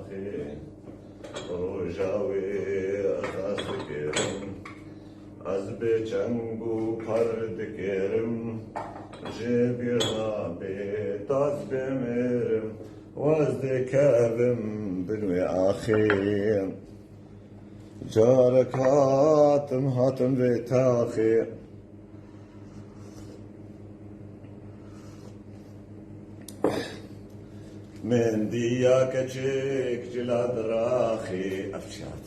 آخی روژاوی اساس کرم از به چنگ و پرد کرم جبیرنا به تاز بمیرم وازد کردم بنوی آخی جارك هاتم بتاخي من دياك جيك جلاد راخي أفشات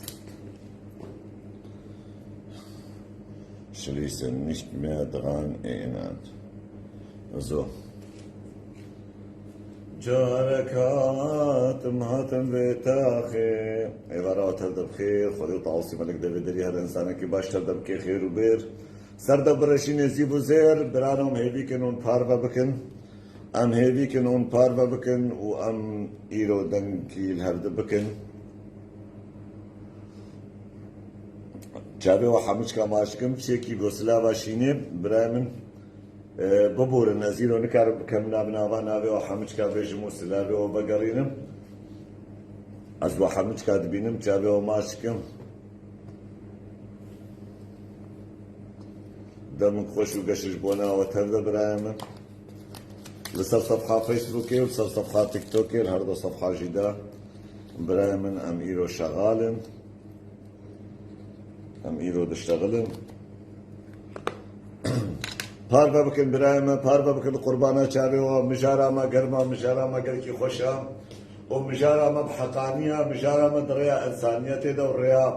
شليسن nicht mehr dran erinnert so جارك هاتم بتاخي عبارات هذا بخير خذي وطاوسي ملك دافيدري هذا إنسان كي باش تبدأ بكي خير وبير سرد برشين زيبو زير برانهم هيبي كنون باربا بكن أم هيبي كنون باربا بكن وأم إيرو دنكي الهرد بكن جابي وحمش كماشكم شيكي غسلا باشيني برامن ببور النزيل ونكر كم نابنا نابي وحمش كابيجمو سلابي وبقرينم از وحمش كادبينم جابي وماشكم دمك خوش وقشش بونا وتهرد برايمن لسه صفحة فيسبوكي ولسه صفحة تيك توكي هردا صفحة جدا برايمن ام ايرو شغالن ام ايرو دشتغلن پاربا بکن برایم پاربا بکن قربانا چاوی و مجارا ما گرما مجارا ما گرکی خوشا و مجارا ما بحقانیه مجارا ما دریا انسانیت ده و ریا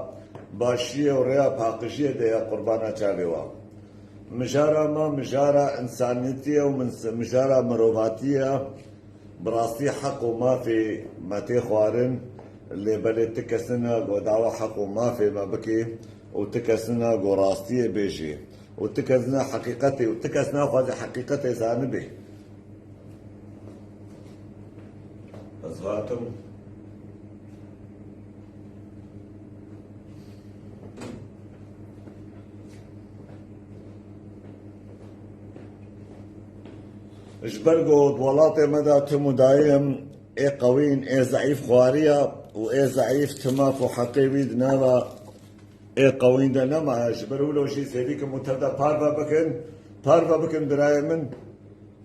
باشیه و ریا پاقشیه ده یا قربانا چاوی و مجارا ما مجارا انسانیتیه و مجارا مروفاتیه براستی حق و ما في ما تخوارن اللي بلد تكسنا و دعوة حق وما في ما بكي وتكسنا و راستية بيجي وتكسنا حقيقتي وتكسنا خواز حقيقتي زانبي أصغاتم اجبرقو دولاتي مدى تمو دايم ايه قوين ايه ضعيف خوارية وايه ضعيف تمافو حقي بيد نابا ايه قوين دا نما اجبرو لو شي سيديك متبدا باربا بكن براي من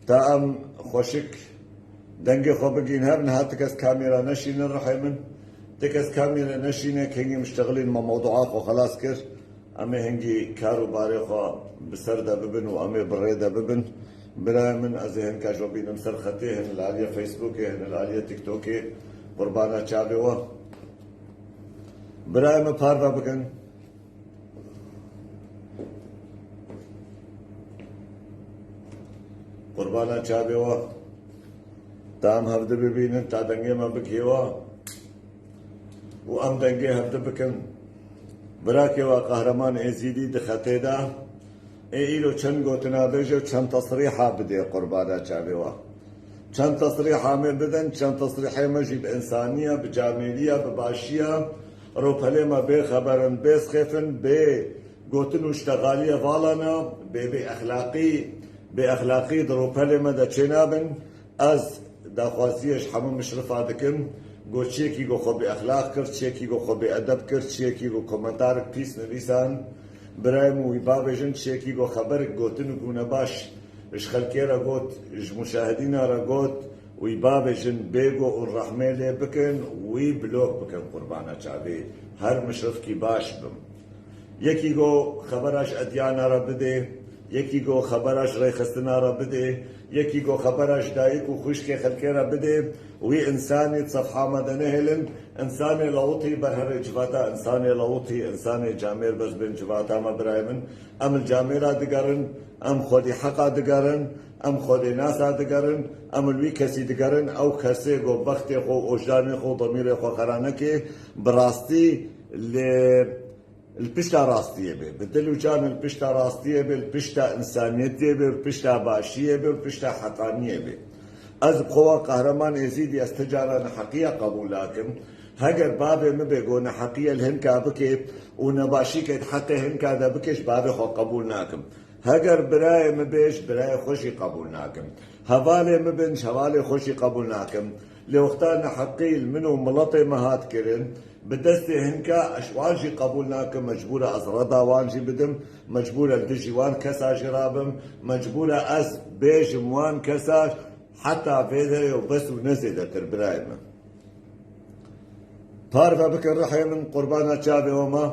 تام خوشك دنگي خو بگين هبن هاتكس كاميرا نشين الرحي من تكس كاميرا نشينه كينجي مشتغلين ما موضوعات وخلاص كر امي هنجي كارو باري خو بسردا ببن وامي بريدا ببن براي من ازهن كاجوبين مسرختي هن العالية فيسبوكي هن العالية تيك توكي قربانا چاوي و براي من باربا بكن قربانا چاوي و تام هفده ببینن تا دنگه ما بکیوا و ام دنگه هفده بکن براكي وقهرمان ازيدي دخته دا ايلو چند گوتنا بيجو چند تصريحة بدي قربانا چاويوا چند تصريحة من بدن چند تصريحة مجي بإنسانية بجاملية بباشية روبالي ما بخبرن بسخفن بگوتن واشتغالية فالانا بأخلاقي دروبالي ما دا چنابن از داخوازيش حمو مشرفة دكن گو چيكي گو خو بأخلاق كر چيكي گو خو بأدب كر چيكي گو كومنتارك بيس نويسان برايم ويبابجن چيكي گو خبرك گوتن گونه باش اش خلقي را گوت اش مشاهدين را گوت ويبابجن بيگو الرحمة لي بكن ويبلوك بكن قربانا چاوي هر مشرف كي باش بم يكي گو خبراش اديانا را بده يكي گو خبراش ريخستنا را بده يكي گو خبراش دايك وخشكي خلقي را بده وي انساني صفحة مدنه هلن انساني لوطي برهر جواتا انساني لوطي انساني جامير بس بين جواتا ما برايمن ام الجاميرا دقارن ام خودي حقا دقارن ام خودي ناسا دقارن ام الوي كسي دقارن او كسي گو بختي خو وجداني خو ضميري خو خرانكي براستي البشتا راستية بي بدلو جان البشتا راستية بي البشتا انسانيتية بي البشتا باشية بي البشتا حقانية بي از قوة قهرمان يزيدي استجارة حقيقة قبول لكن هجر بابي مبيقون حقيقة الهنكا بكي ونباشي كيد حقي هنكا دا بكيش بابي خو قبول ناكم هجر براي مبيش براي خوشي قبول ناكم هوالي مبنش هوالي خوشي قبول ناكم لوقتان حقيل منو ملطي مهات كرن بدستي هنكا اشوانجي قبولناك مجبورة ازردا وانجي بدم مجبورة الدجي وان كسا جرابم مجبورة از بيجم وان كسا حتى فيدر وبس ونزل تربرايما بارفا بكر رحي من قربانا شابي وما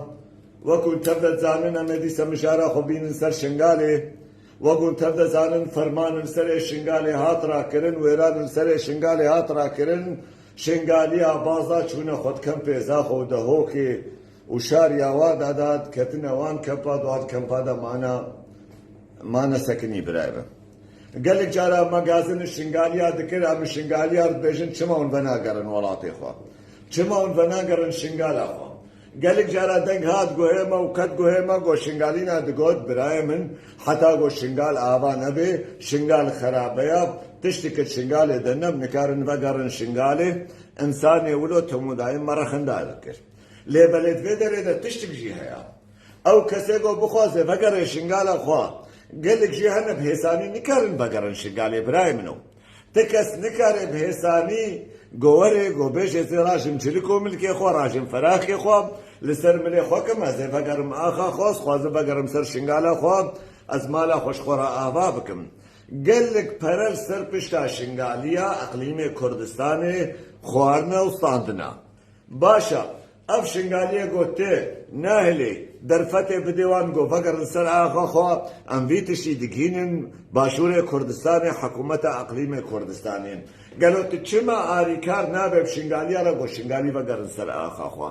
وكن تبدا زاننا مدي سمشارا خبين سر شنغالي وكن تبدا زانن فرمان سر شنغالي هاترا كرن ويران سر شنغالي هاترا كرن شنغاليا بازا چونه خود كم بيزا خود هوكي وشار يواد عداد كتنا وان كمبا دواد كمبا دا مانا سكني برايبا قال لك جارا مغازن الشنغاليا ذكر ام الشنغاليا بيجن چمون بناغرن ولاتي خو چمون بناغرن شنغالا خو قال لك جارا دنگ هات گوهما وكت گوهما گو شنغالينا دگود براي من حتى گو شنغال آبا نبي شنغال خرابيا تشتكت شنغال دنم نكارن وگرن شنغالي انساني ولو تموداي مرخندا ذكر لي بلد فيدر ده تشتك جيها او كسي گو بخوازي وگر شنغال خو قال لك جيهنا بهساني نكارن وگرن شنغالي براي منو تكس نكار بهساني گوره گو بيش ازي راجم چلكو ملكي خو راجم فراخي خو لسر ملي خو كما زي فقرم آخا خوص خوازي فقرم سر شنغالا خو از مالا خوش خورا آوا بكم قال لك پرل سر پشتا شنغاليا اقليم كردستان خوارنا وستاندنا باشا اف شنغاليا قوتي ناهلي درفته بديوان قو فقر سر آخا خو انفيتشي دقينن باشور كردستان حكومة اقليم كردستانين قالوا تشما آريكار نابه بشنغاليا لغو شنغالي فقر سر آخا خو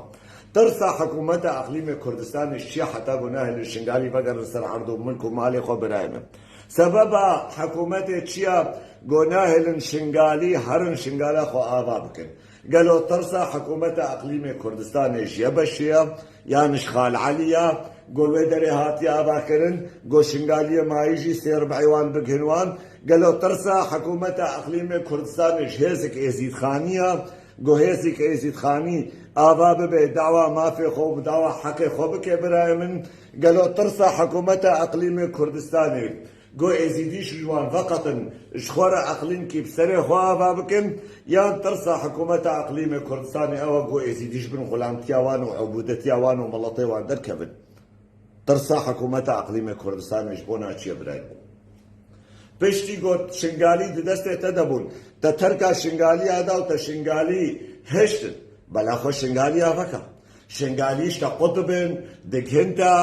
ترسى حكومة اقليم كردستان الشيعة حتى قناه الشنغالي فقر سر عرضو ملكو مالي خو برايمه سبب حكومة تشيا قناه الشنغالي هرن شنغالا خو آبا بكن قالوا ترسى حكومة اقليم كردستان جيبشيا يعني شخال عليا قول ويدري هاتي آبا كرن قول شنغاليا ما يجي سير بعيوان بكهنوان قالوا ترسى حكومة اقليم كردستان جهزك ازيد خانية جهزك ازيد خاني آبا ببي دعوة ما في خوب دعوة حقي خوبك برايمن قالوا ترسى حكومة اقليم كردستان جو ازيديش جوان فقط شخورة اقليم كي بسري خو آبا بكن يان ترسى حكومة اقليم كردستان او جو ازيديش بن غلام تياوان وعبودة تياوان وملطي وان دركبن ترسى حكومة اقليم كردستان جبونا چي برايمن پشتی گوت شنگالی دسته تدبون تا ترکا شنگالی آدا و تا شنگالی هشتن بلا خو شنگالی آفکا شنگالیش تا قطبن دگهن تا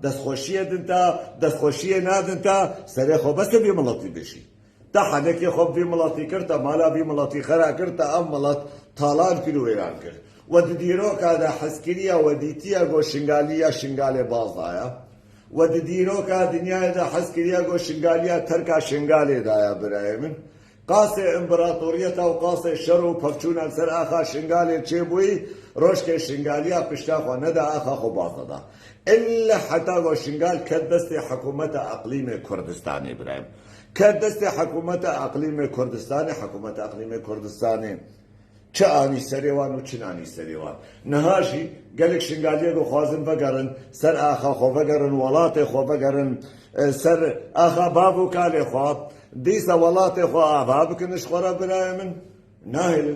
دستخوشی دن تا دستخوشی نادن تا سره خو بس بی ملطی بشی تا حدکی خوب بی ملطی کرد تا مالا بی ملطی خرا کرد تا ام ملط طالان کلو ایران کرد و دیرو که دا حسکریا و دیتیا گو شنگالیا شنگال باز دایا و دیرو که دنیای دا حسکریا گو شنگالیا ترکا شنگالی دایا برايمن قاسي امبراطوريتا وقاسي شر وبرچونا سر آخا شنگالي چه بوي روش که شنگاليا پشتاخو ندا آخا خو باطدا إلا حتى گو شنگال كدست حكومة اقليم كردستاني برايم كدست حكومة اقليم كردستاني حكومة اقليم كردستاني چه آنی سریوان و چنانی سریوان نهاشی گلک شنگالیه گو خوازن بگرن سر آخا خو بگرن ولات خو بگرن سر آخا بابو کالی خواب دیسا ولات خو آبا بکنش خورا برای من ناهل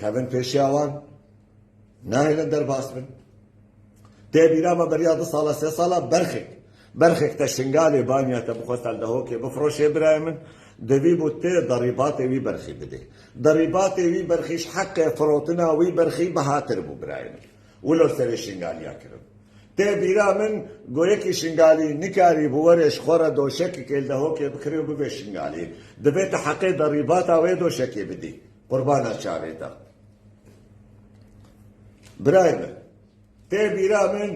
کبن پیشیاوان ناهل در باس من تیبیرام بریاد سالا سه سالا برخک تا شنگالی بانیا تا بخوستال دهو که بفروشه برای من دوی بوده ضریبات وی برخی بده ضریبات وی برخیش حق فروتنا وی برخی بهاتر بو برایم ولو سر شنگالیا کرد ته بیرا من گویا کی شنگالی نکاری بورش خورا دوشک کل دهو که بکریو بو شنگالی دبیت حق ضریبات وی دوشک بدی قربانا چاوی تا برایم ته بیرا من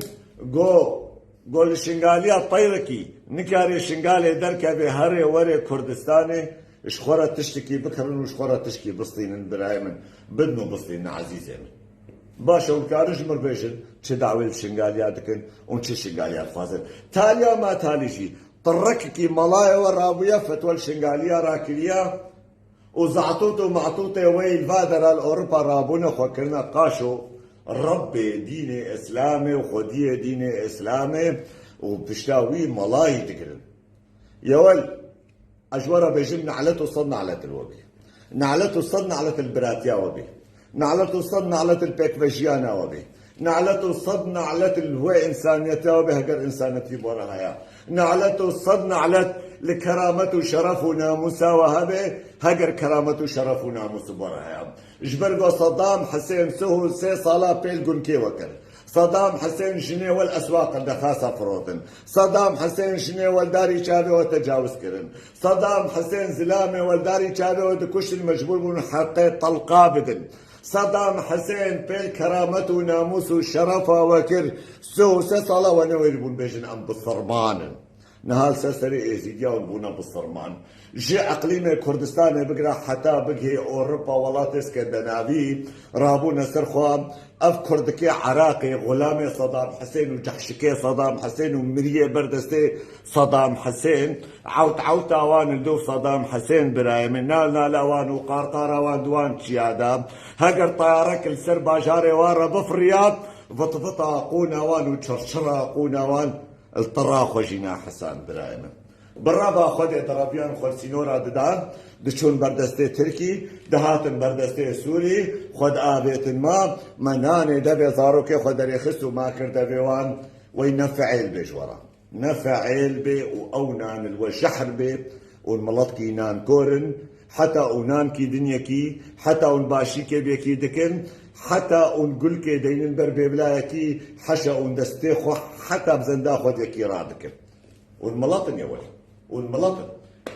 گول شنگالیا طیرکی نکاری شنگالی در که به هر وره کردستانه اشخورا تشتکی بکرن و اشخورا تشکی بسطینن برای من بدنو بسطینن عزیزه من باشه اون کارش مربیشن چه دعوی شنگالیا دکن اون چه شنگالیا خوازن تالیا ما تالیشی طرکی ملای و رابویا فتوال شنگالیا راکلیا و زعطوت و معطوت ویل فادر الاوروپا رابونه خوکرنا قاشو رب دين اسلامي وخديه دين اسلامي وبشتاوي ملاهي تقرن يا ول اجوره بيجن علته وصلنا على الوقت نعلت الصد نعلت البراتياوبي، نعلت الصد نعلت البيكفيجياناوبي، نعلت الصد نعلت الهو إنسانيتاوبي هجر إنسانيتي بورهايا، نعلت الصد نعلت لكرامة وشرف وناموس وهبه هجر كرامة وشرف وناموس بورهايا. جبرقو صدام حسين سهو سي صلاة بيلقون كي وكر، صدام حسين جنيوال الأسواق الدخاسة فروتن، صدام حسين جنيوال داري شابي وتجاوز كرن، صدام حسين زلامي والداري شابي ودكوش المجبور من حقي طلقا بدن، صدام حسين بيل كرامته وناموس وشرف وكر سو سصلا ونوير بون بيجن أم بالصرمان نهال سسري ازيدياون بونا بالصرمان جي اقليم كردستان بقرا حتى بقي اوروبا ولات اسكندنافي رابونا سرخوام اف كردكي عراقي غلامي صدام حسين وجحشكي صدام حسين ومريه بردستي صدام حسين عوت اوان الدو صدام حسين براي من نال اوان وقارقار اوان دوان شيادا هقر طيارك السر باجاري وارا بفريات فطفطا قونا وان وشرشرا قونا وان الطراخ وجينا حسان برايمه برابا خود درابيان خود سينورا ددان دشون بردسته تركي دهاتن بردسته سوري خود آبيتن ما مناني دبي زاروكي خود ريخستو ما كرده بيوان وينفعيل بجورا نفعيل بي وأونان الوجحر بي والملطكي نان كورن حتى أونان كي دنيا كي حتى أون باشي كي بيكي دكن حتى أون قل كي دين بربي بلايكي حشا أون دستيخو حتى بزندا خود يكي رادكن والملاطن يا ولد والملاطن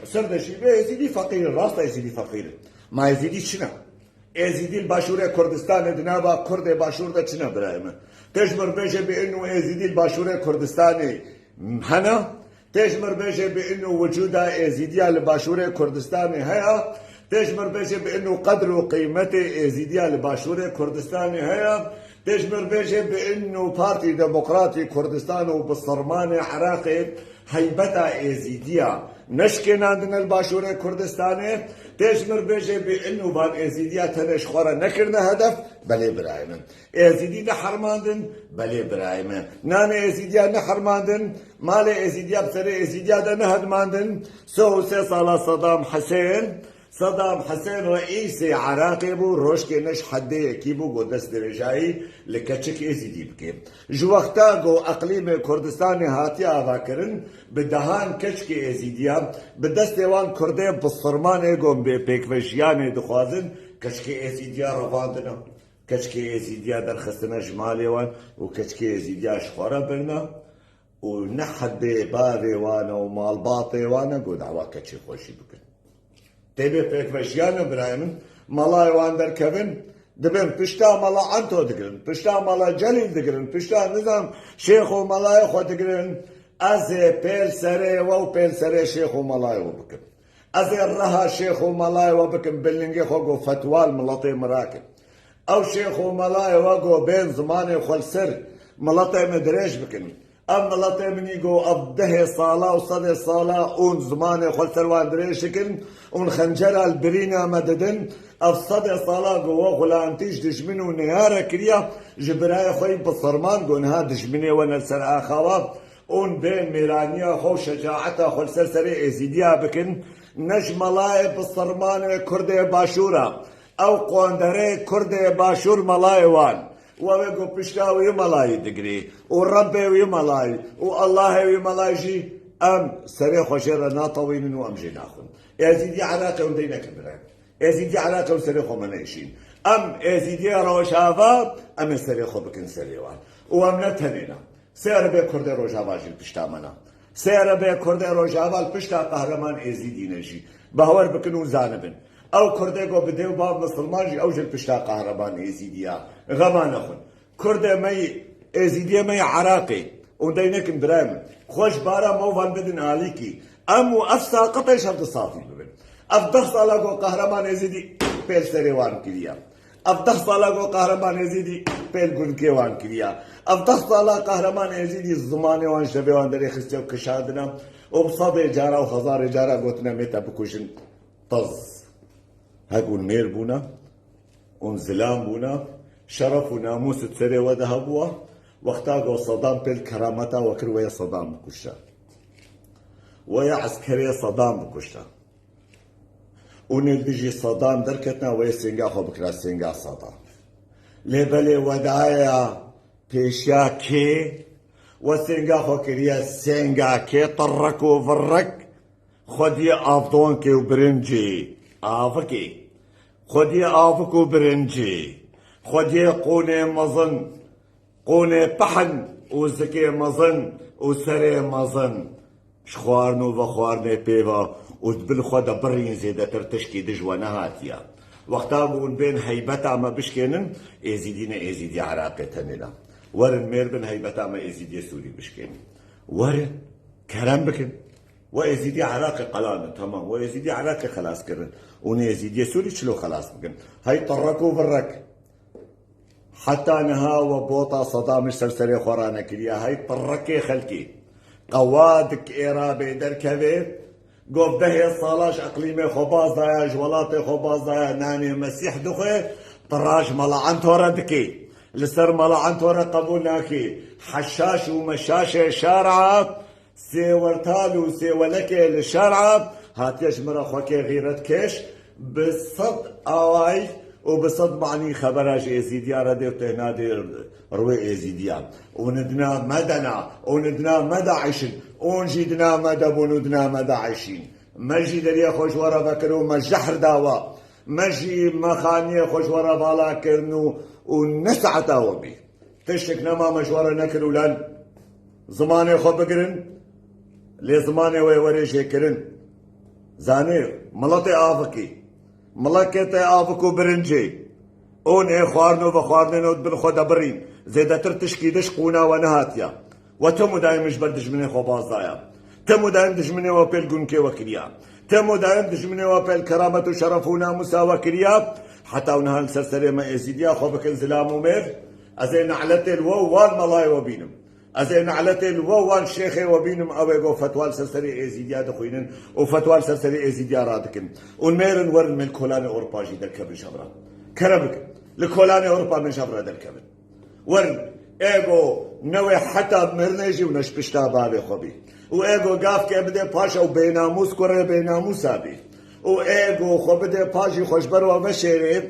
سرد شيء يزيدي فقير راسته يزيدي فقير ما يزيدي شنا يزيدي الباشورة كردستان دنابا كرد باشور ده شنا برايمه تجمر بيجي بانه يزيدي الباشورة كردستاني هنا تجمر بيجي بانه وجوده يزيدي الباشورة كردستاني هيا تجمر بيجي بانه قدر وقيمته يزيدي الباشورة كردستاني هيا تجمر بيجي بانه بارتي ديمقراطي كردستان وبالصرماني عراقي هيبتا ازيديا نشكي عندنا الباشورة كردستاني تجمر بيجي بانه بان ازيديا تنش خورا نكرنا هدف بلي برايمن ازيدي نحرماندن بلي برايمن نانا ازيديا نحرماندن مالي ازيديا بسري ازيديا دا نهدماندن سو صالة صدام حسين رئيسي عراقي بو روشكي نش حدي كيبو قدس درجاي لكتشك ازيدي بكي جو وقتا جو اقليم كردستاني هاتي افاكرن بدهان كتشكي ازيديا بدست وان كردي بالصرمان قوم بيكفشياني دخوازن كتشكي ازيديا رفاندنا كتشكي ازيديا درخستنا جمالي وان وكتشكي ازيديا شخورا برنا ونحد بابي وانا ومال باطي وانا قود عوا كتشي خوشي بكن تبي بيكفشيانو برايمن مالاي واندر كevin دبن پشتا مالا انتو دگرن پشتا مالا جلیل دگرن پشتا نظام شیخ و مالای خود دگرن از پیل سره و پیل سره شیخ و مالای و بکن از رها شیخ و مالای و بکن بلنگی خو فتوال ملطي مراكب او شيخ و مالای و گو بين زمان خل سر ملطي مدريش بكن ام ملطي من يقو ابده صالة وصد صالة اون زمان خل سر واندريشكن اون خنجر البرينا مددن افصد صالة قوة غلانتيش دجمنو نهارة كريا جبراي خوي بالصرمان قو نها دجمني ونالسر اخواب اون بين ميرانيا خو شجاعتا خل سر سري ازيديا بكن نجملاي بالصرمان كردي باشورا او قواندري كردي باشور ملاي وان وابقو بشتاوي ملاي دقري وربي ويملاي والله ويملاي جي ام سري خوشيرا ناطوين وام جي ناخن ازيدي علاقة وندينا كبران ازيدي علاقة وسري خو منيشين ام ازيدي روشافا ام سري خو بكن سري وان وام نتنينا سير بي كردي روشافا جي بشتامنا سير بي كردي روشافا البشتا قهرمان ازيدي نجي بهور بكنون زانبن او كردي قو بديو باب مسلمان جي او جل بشتا قهرمان ازيديا غمان اخن كردي مي ازيديا مي عراقي وندينكم برام خوش بارا موفان بدن عليكي امو افسا قطع شرط صافي ببن افضح صلاقو قهرمان ازيدي بيل سريوان كريا افضح صلاقو قهرمان ازيدي بيل قنكيوان كريا افضح صلاق قهرمان ازيدي الزماني وان شبيوان دري خستيو كشادنا وبصاب اجارة وخزار اجارة قوتنا ميتا بكوشن طز هاكون مير بونا ونزلام بونا شرف وناموس تسري وذهبوا واختاقوا صدام بيل كرامتا وكروية صدام بكشا ويا عسكرية صدام بكشا ونلدجي صدام دركتنا ويسنجا خو بكرا سنجا صدام لبلي ودايا بيشا كي وسنجا خو كريا سنجا كي طرك وفرك خدي افضونكي وبرنجي افكي خدي افك وبرنجي خدي قوني مظن قوني بحن وزكي مظن وسري مظن شخوارنو وخوارني بيبا ودبل خدا برين زيادة ترتشكي دجوانا هاتيا وقتا بون بين هيبتا ما بشكينن ازيدينا ازيدي عراقي تننا ورن مير بن هيبتا ما ازيدي سوري بشكينن ورن كلام بكن وازيدي عراقي قلانة تمام وازيدي عراقي خلاص كرن ونازيدي سوري شلو خلاص بكن هاي طركو برك حتى نها وبوطا صدام السلسلة خورانا كليا هاي طركي خلكي قوادك إيرابي دركبي قف به صالاش اقليمي خباز دايا جولاتي خباز دايا ناني مسيح دخي طراج ملعن تورا دكي لسر ملعن تورا قبولناكي حشاش ومشاشة شارعة سيورتالو سيولكي للشارعة هاتيش مرا خوكي غيرت كيش بصد اواي وبصد معني خبراج ازيديا ردي وتهنادي روي ازيديا وندنا مدنا وندنا مدى عيشن ونجدنا مدى بوندنا مدى عيشين مجي دريا خوش ورا بكرو مجحر داوا مجي مخانية خوش ورا بالا كرنو ونسعة داوا بي تشك نما مجورا نكرو لان زماني خو بكرن لي زماني ويوري شكرن زاني ملطي آفكي ملكتي آفكو برنجي اون اي خوارنو بخوارنو بالخدا برين زيدا ترتشكي دشقونا ونهاتيا وتمو دايم جبر دجمني خو باز دايا تمو دايم دجمني وبيل جونكي وكريا تمو دايم دجمني وبيل كرامة وشرف وناموسا وكريا حتى ونها السلسلة ما ازيديا خو بكل زلام ومير ازين علتي الوو وان ملاي وبينم ازين علتي الوو وان شيخي وبينم اويغو فتوى السلسلة ازيديا دخوينن وفتوى السلسلة ازيديا رادكن ونميرن ورن من كولاني اوربا جي دركبن شبرا كربك لكولاني اوربا من شبرا دركبن ورن ايغو نوي حتى مرنجي ونشبشتا بابي خوبي وايغو قاف كبدي باشا وبيناموس كوري بيناموس ابي وايغو خو بدي باشي خوشبر ومشيري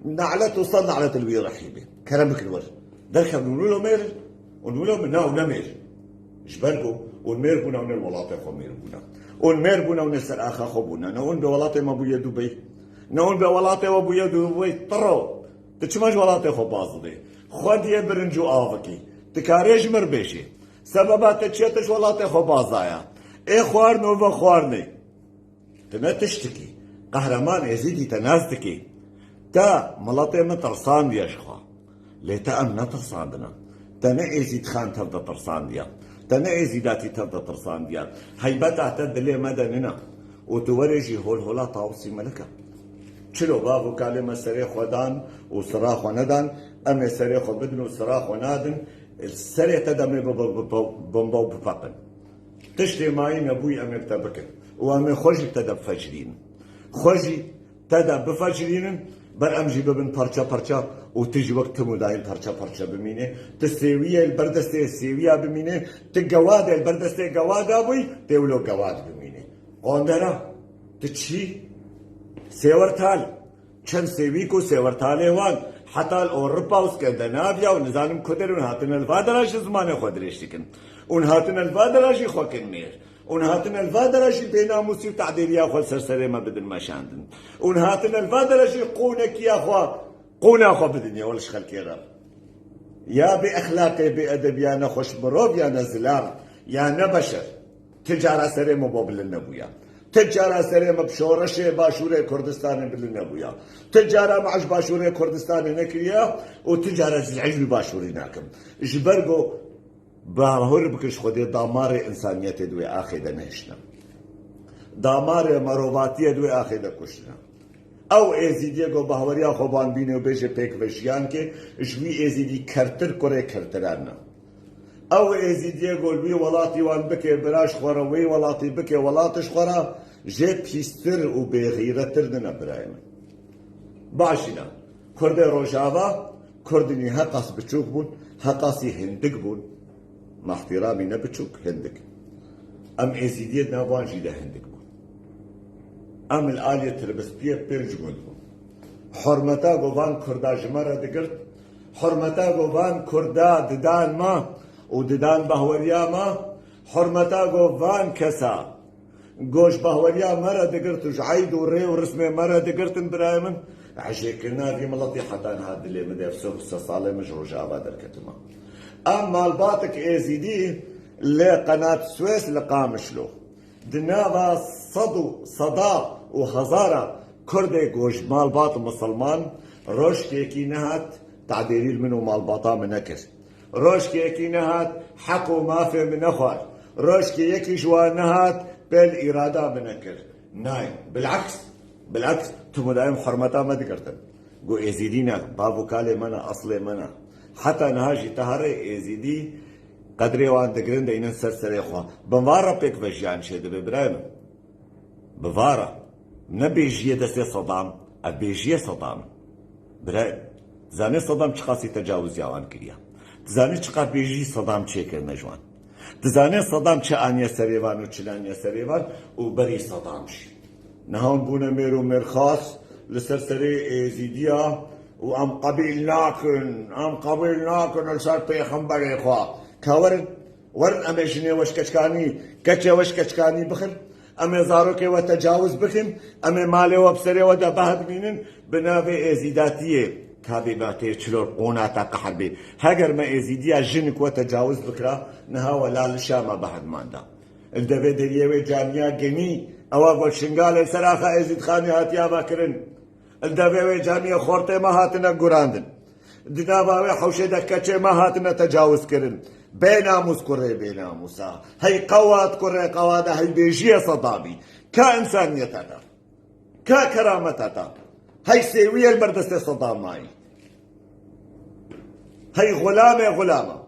نعلت وصل نعلت الوي رحيبي كرمك الورد دركب نقولوا مير ونقولوا منا ونمير جبركو ونمير بونا ون الولاطي خو مير بونا ونمير بونا ونسر اخا خو بونا نون بولاطي ما بويا دبي نون بولاطي وبويا دبي طرو تشماج ولاطي خو بازدي خودي برنجو آفكي تكاريج مربيشي سببات تشيتش ولاطي خو بازايا اي خوارنو وخوارني تنا تشتكي قهرمان ازيدي تنازتكي تا ملاطي مترسان ديا شخوا ليتا ام نترسان دنا تنا ازيد خان تبدا ترسان ديا تنا ازيداتي تبدا ترسان ديا هيبتا اعتد لي مدننا وتورجي هول هولا طاوسي ملكه چلو بابو كلمة سريخ ودان وصراخ وندان أما سريخ وبدن وصراخ ونادن السريع تدمي بمبو بفقن تشتي ماي نبوي أمي بتبكن وأمي خوجي تدب فجرين خوجي تدب بفجرين بر أمجي ببن parça parça وتجي وقت مداين parça parça بمينه تسويه البردستي السويه بمينه تجواد البردستي جواد أبوي تولو جواد بمينه قندرة تشي سيورتال كم سيبيكو سيورتالي وان حتى الأوروبا واسكندنافيا ونزانم كدر ونهاتن الفادراش زمانه خودريشتكن ونهاتن الفادراش خوكن مير ونهاتن الفادراش بيناموسي وتعديليا خو سرسري ما بدن ما شاندن ونهاتن الفادراش قونك يا خو قونا خو بدنيا ولا شخل كيرا يا بأخلاقي بأدب يا نخش بروب يا نزلام يا نبشر تجارة سري مبوبل النبويا تجارة سريم بشورش باشورة كردستان بالنبويا تجارة معش باشورة كردستان نكريا وتجارة العجل باشوري ناكم جبرقو باهور بكش خدي دمار إنسانية دوي آخذ نهشنا دمار مرواتية دوي آخذ كشنا او ازیدی گو باوریا خوبان بینه و بشه پیک وشیان که جوی ازیدی کرتر کره کرترانه او ازیدی گو وی ولاتی وان بکه براش خورا وی ولاتی بکه ولاتش خورا جه پیستر و بغیرتر دنه برایم باشینا کرد روجاوا کردنی حقاس بچوک بون حقاسی هندک بون مع احترامي نبچوک هندک ام ازیدی نوان جیده هندک ام الآلية تلبس بيه بيرج قلبو حرمتا قوان كردا جمرة دقرت حرمتا قوان كردا ددان ما وددان بهوريا ما حرمتا قوان كسا قوش بهوريا مرة دقرت وجعيد وري ورسمي مرة دقرت برايمن عشيكنا في ملطي حتى هذا اللي مدير سوق صالح مجروج عباد الكتمة اما الباطك ايزيدي لقناة السويس لقامشلو دنابا صدا وهزارة كردي قوش مال باط مسلمان روش كيكي نهات تعديريل منو مال باطا منكر روش كيكي نهات حقو ما في من اخوار روش كيكي جوان نهات بالإرادة منكر نايم بالعكس تمو دايم حرمتا ما ذكرتن قو ايزيدينا بابو كالي منا اصلي منا حتى نهاجي تهري ايزيدي قدري وان دقرين دا ينن سرسري اخوة بموارا بيك فجيان شيد ببرايم بفارا نبيجيه دستي صدام ابيجيه صدام برايم زاني صدام چخاصي تجاوز يوان كريا تزاني چقا بيجي صدام چيكر نجوان تزاني صدام چه آنيا سريوان و چلانيا سريوان و بري صدام شي نهان بونا ميرو مرخاص لسرسري ايزيديا وام قبيلناكن لسر پیغمبر اخوة كاورن ورن امجني وشكشكاني كتشا وشكشكاني بخل امي زاروكي وتجاوز بخن امي مالي وبسري ودا بهد مينن بنافي ايزيداتيه كابي باتي تشلور قوناتا قحبي هاجر ما ايزيديا جنك وتجاوز بكرا نها ولا لشامة بهد ماندا الدبي دليوي جامعة جني اواغو شنغالي سراخا ايزيد خاني هاتيا باكرن الدبي جامعة خورتي ما هاتنا قراندن دناباوي حوشي دكتشي ما هاتنا تجاوز كرن بيناموس كوري بيناموسا هي قوات كوري قوادا هي بيجيه صدابي كإنسانيتنا ككرامتنا هي سيوية البردستي صدام ماي هي غلامة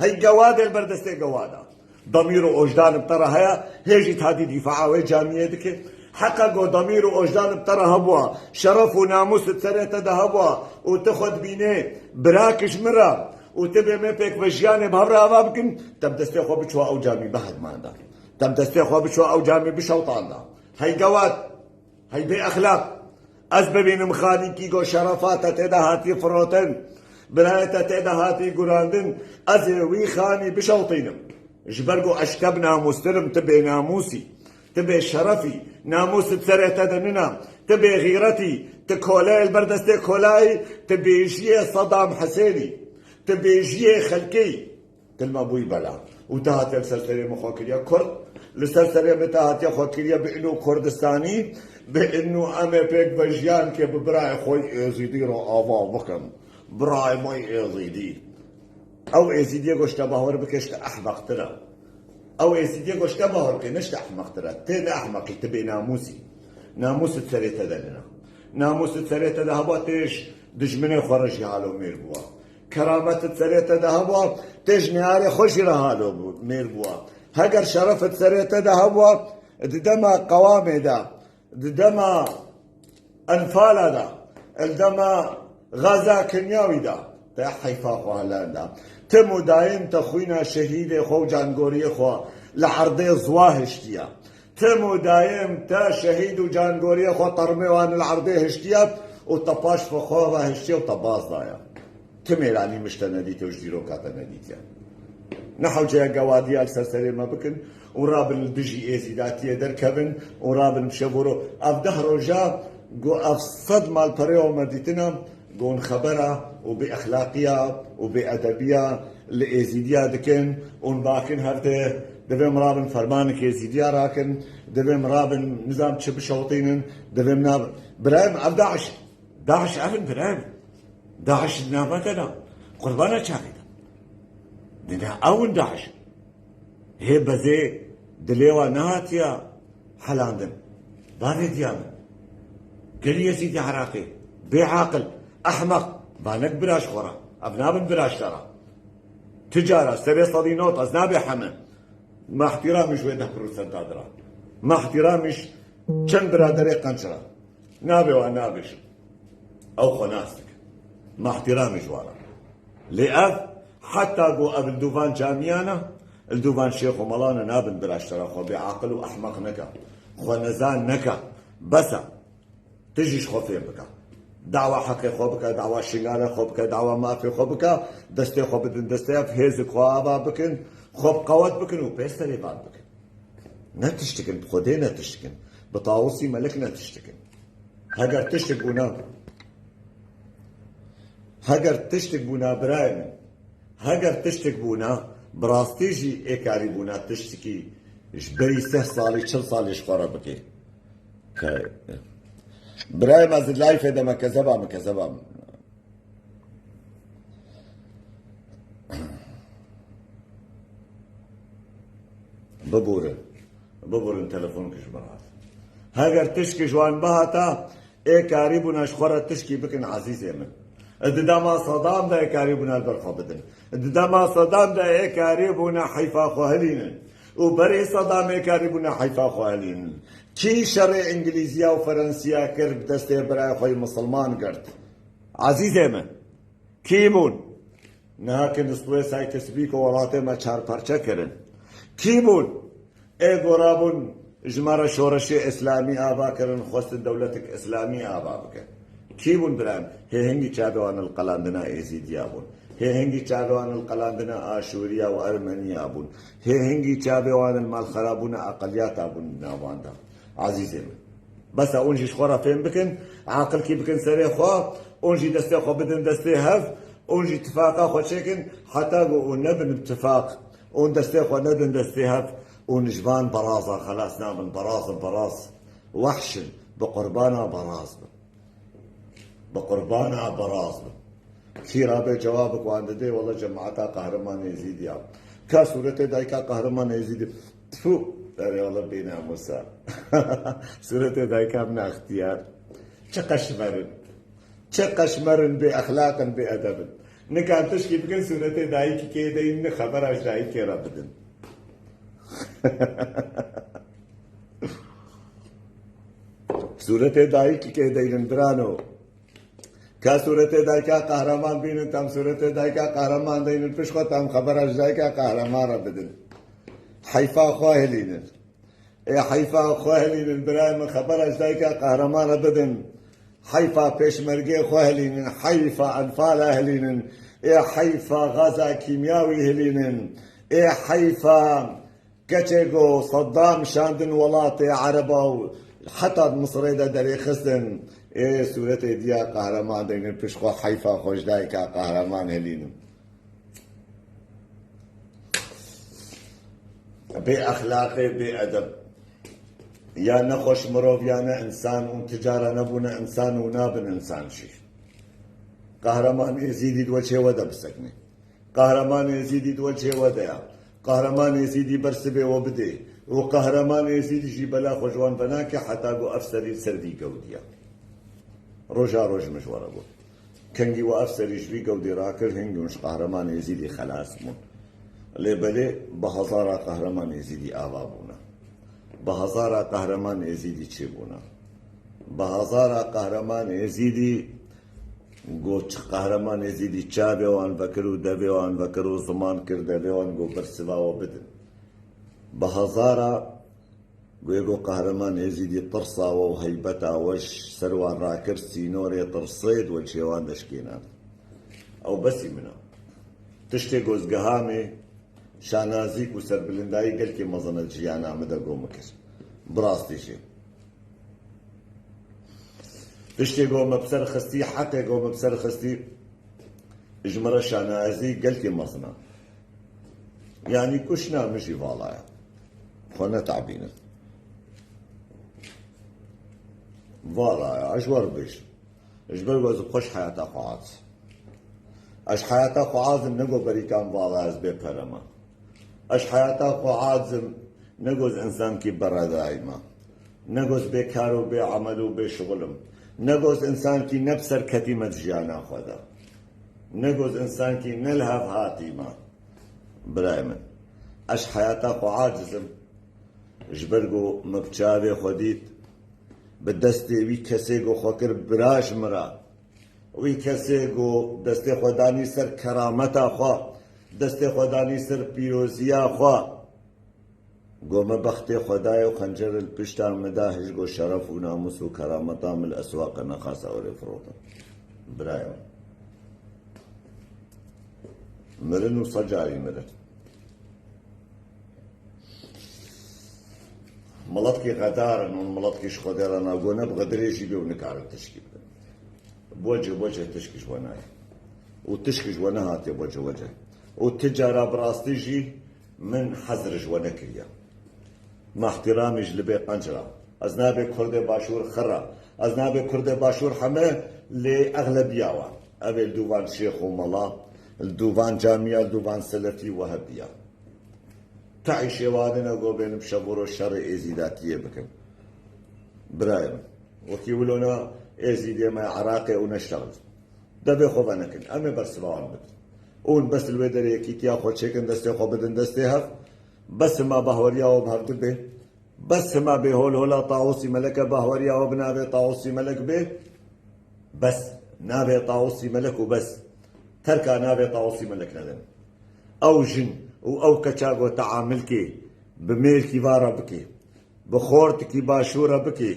هي قوادة البردستي قوادة ضمير وجدان بترى هيجي هذه دفاعه جامعة دكي حققوا ضمير وجدان بترى هبوا شرف وناموس تسريت هبوا وتاخذ بينه براكش مرة وتبي ما بيك وجياني بهرا بابكن تبدستي خو بشوا او جامي بهد ماندا تبدستي خو بشوا او جامي بشوطاندا هي قواد هي باخلاق أسبابين مخانيكي جو شرفات تدا هاتي فروتن برايتا تدا هاتي قراندن أزوي خاني بشوطينم جبرقو أشكبنا مستلم تبي ناموسي تبي شرفي ناموس بسريتا دننا تبي غيرتي تكولاي البردستي كولاي تبي جيه صدام حسيني تبي جيه خلكي كلمة بوي بلا وتهات السلسلة مخوكريا كرد السلسلة بتاعت يا خوكريا بإنه كردستاني بإنه أمي بيك بجيان كي ببراي خوي إيزيدي رو آوا بكم براي ماي إيزيدي أو إيزيدي قشتا بهور بكشت أحمق ترى أو إيزيدي قشتا بهور كنشت أحمق ترى تين أحمق تبي ناموس تسريتا دلنا ناموس تسريتا دهبا تيش دجمني خرج يالو مير بوا كرامة تسريتا دهبا تيش نهاري خوش رهالو مير بوا هجر شرف تسريتا دهبا دما قوامي دا دما أنفال دا الدما غزا كنياوي دا تا حيفا خوالاندا تمو دايم تخوينا شهيد خو جانغوري خو لعرضي زواهشتيا تمو دايم تا شهيد وجانغوري خو طرميوان العرضي هشتيا وطباش فخوة هشتيا وطباز دايا تميراني مشتنديتي وجديرو كاتا نديتيا نحو جاي قوادي السلسلة ما بكن ورابن الدجي ايزيداتية دركبن ورابن مشبورو اف دهرو جا قو اف صدمة البريو مديتنا قون خبرة وبأخلاقية وبأدبية لإيزيديا دكن ونباكن هرته دبي مرابن فرمانك إيزيديا راكن دبي مرابن نظام تشب شوطينن دبي مناب برايم اف داعش افن برايم داعش نابتنا قربانا شاكدا دنا اون داعش هي بزي دليوا نهاتيا حلاندن باني ديامن قال يا سيدي عراقي بعاقل احمق بانك براش خورا ابناب براش ترى تجارة سري صدينوت ازنابي حمن ما احترامش ويده بروسن تادرا ما احترامش كم برادري قنشرة نابي ونابش او خناسك ما احترامش ورا لأف حتى قو قبل دوفان جاميانا الدوفان شيخ وملانا نابن براش ترى خو بعاقل واحمق نكا خو نزان نكا بس تجيش خوفين بك دعوة حقي خوبك دعوة شنغانة خوبك دعوة مافي خوبك دستي خوب بدن دستي في هزك خوابا بكن خوب قوات بكن وبيستري بعد بكن نتشتكن خدي نتشتكن بطاوسي ملك نتشتكن هجر تشتك بونا هجر تشتك بونا برايم هجر تشتك بونا براستيجي ايكاري بونا تشتكي جبري 6 صالي 4 صالي شخورة بكي برايم از اللايف هذا ما كذبا ببورن تلفونك جبرات هاگر تشكي جوان بهاتا اي كاريبونا شخورة تشكي بكن عزيزي من ادداما صدام دا اي كاريبونا البرخو بدن ادداما صدام دا اي كاريبونا حيفا خوهلين وبري صدام اي كاريبونا حيفا خوهلين كي شرع انجليزيا وفرنسيا كرب دستي براي خوي مسلمان قرد عزيزي من كيبون نهاكن اسطويس هاي تسبيك وراتي ما چار پرچه کرن كيبون اي قرابون جمارة شورشي اسلامي آبا كرن خوست دولتك اسلامي آبا بكن كيبون برام هي هنگي چابوان القلاندنا ايزيديابون هي هنگي چابوان القلاندنا آشوريا وارمنيا بون هي هنگي چابوان المال خرابون اقليات ابون ناوان دا عزيزي من بس اونجي شخورا فين بكن عاقل كي بكن سري خوا اونجي دستي خو بدن دستي هف اونجي اتفاقا خو شكن حتى قو نبن اتفاق اون دستي خو ندن دستي هف ونجبان برازة خلاص نامن براز وحش بقربانا براز كثير هذا جوابك وعند دي والله جماعتها قهرمان يزيد يا كسورة دايكا قهرمان يزيد تفو داري والله بينا موسى سورة دايكا من اختيار چقشمرن بأخلاقا بأدب نكان تشكي بكن سورة دايكي كيدا إن خبر أجرائي كيرا بدن صورت دائی کی کہ دیرن برانو کا صورت دائی کا قهرمان بینن تم صورت دائی کا قهرمان دینن پیش خود تم خبر اجدائی کا قهرمان را بدن حیفا خواهلینن ای حیفا خواهلینن برای من خبر اجدائی کا قهرمان را بدن حیفا پیشمرگی خواهلینن حیفا انفال اهلینن ای حیفا غزا کیمیاوی هلینن ای حیفا كتشيغو صدام شاندن ولاطي عربا حتى مصر دا دري خسن ايه سورة ديا قهرمان دين بشخو حيفا خوش دايكا قهرمان هلين بأخلاقي بأدب يا نخوش مروف يا نا انسان وتجارة نبونا انسان ونابن انسان شي قهرمان يزيدي دولشي ودا بسكني قهرمان يزيدي دولشي ودا قهرمان يزيدي برسبه وبدي وقهرمان يزيدي جبلا خجوان بناك حتى قو أفسري سردي قوديا رجا رج مجوارا قو كنجي وأفسري جبي قودي راكر هنجي مش قهرمان يزيدي خلاص مون لبلي بهزارة قهرمان يزيدي آبابونا بهزارة قهرمان يزيدي تشيبونا بهزارة قهرمان يزيدي گوچ قهرمان ازیدی چابه وان وکرو دوی وان وکرو زمان کرده وان گو برسوا و بدن بهزارا گو قهرمان ازیدی طرصا و هیبتا وش سروان راکر سینوری طرصید و چیوان دشکینا او بسی منا تشتی گوزگهامی شانازیک و سربلندایی گل که مزن جیانا مده گو مکر براستی شی تشتي قوم بسر خستي حتى قوم بسر خستي اجمرة شانازي قلتي مصنع يعني كشنا مشي فالايا خونا تعبينا فالايا اجور بيش اجبر وز خوش حياة اخو عاز اش حياة اخو عازم نقو بريكان فالايا بي برما اش حياة اخو عازم نقوز انسان كي برا دائما نقوز بكارو بعملو بشغلم نجوز إنسان كي نبسر كتيمة جيانا خدا نجوز إنسان كي نلهف هاتيما برايمن أش حياتك وعاجزم جبرقو مبتشابي خديت بدستي وي كسيقو خوكر براش مرا وي كسيقو دستي خداني سر كرامتا خوا دستي خداني سر بيروزيا خوا قوم بختي خدايا وخنجر البشتا مداهج قو شرف وناموس وكرامتا من الأسواق نخاسة والفروطة برايم مرن وصجاري مرن ملطكي غدارن وملطكي شخدرنا قونا بغدريجي بي ونكار التشكيل بوجه تشكيش وناي وتشكيش ونهات بوجه والتجارة براستيجي من حزرج ونكريا مع احترامي جلبي قنجرة أزنابي كردي باشور خرا أزنابي كردي باشور حما لأغلبية أبي الدوفان شيخ وملا الدوفان جامعة الدوفان سلفي وهبية تعيش وادنا قو بين بشبور الشر إزيداتية بكم برايم وكيولونا إزيدية ما عراقي ونشتغل دبي خوفانكن أمي برسلوان بك اون بس الویدر یکی تیا خود چکن دسته خوب بدن دسته هف بس ما بهوریا و بهرد به بس ما به هول هولا طاوسی ملک بهوریا و بنابه طاوسی ملک به بس نابه طاوسی ملک و بس ترکا نابه طاوسی ملک ندن او جن او کچاگو تعامل کی بمیل کی وارا بکی بخورت کی باشورا بکی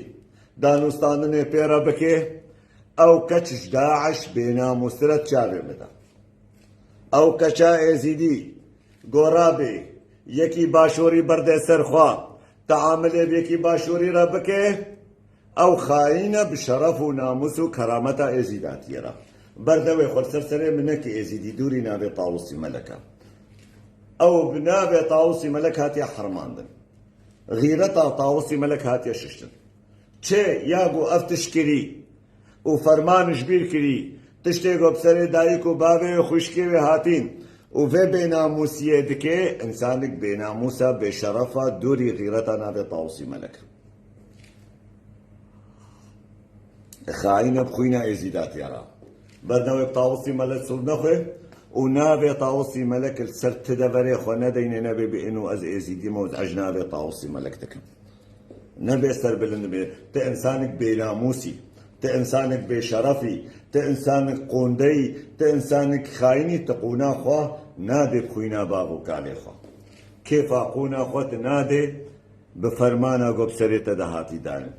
دانستانن پیرا بکی او کچش داعش بینا مسترد چاوه مدا او کچا ازیدی گورابی یکی باشوری برده سرخوا تعامل یکی باشوری را بکه او خائن بشرف و ناموس و کرامت ازیداتی را برده و خود سرسره منک ازیدی دوری نابه طاوسی ملکا او بنابه طاوسی ملک هاتی حرماندن غیرتا طاوسی ملک هاتی ششتن چه یاگو افتش کری و فرمانش بیر کری تشتي قو بسري دايكو بابي وخشكي وهاتين وفي بيناموسية دكي انسانك بيناموسا بشرفة دوري غيرتنا بطاوسي ملك خاينة بخوينا ازيدات يرى بدنا بطاوسي ملك صلنخي ونابي طاوسي ملك السرت دفري خونا دين نبي بانو از ازيدي موز اجنابي طاوسي ملك تكن نبي سر بالنبي انسانك بيناموسي انسانك بشرفي انسانك قوندي انسانك خايني تقونا خوا نادي بخوينا بابو كالي خوا كيف اقونا خوا تنادي بفرمانا قو بسري تدهاتي دان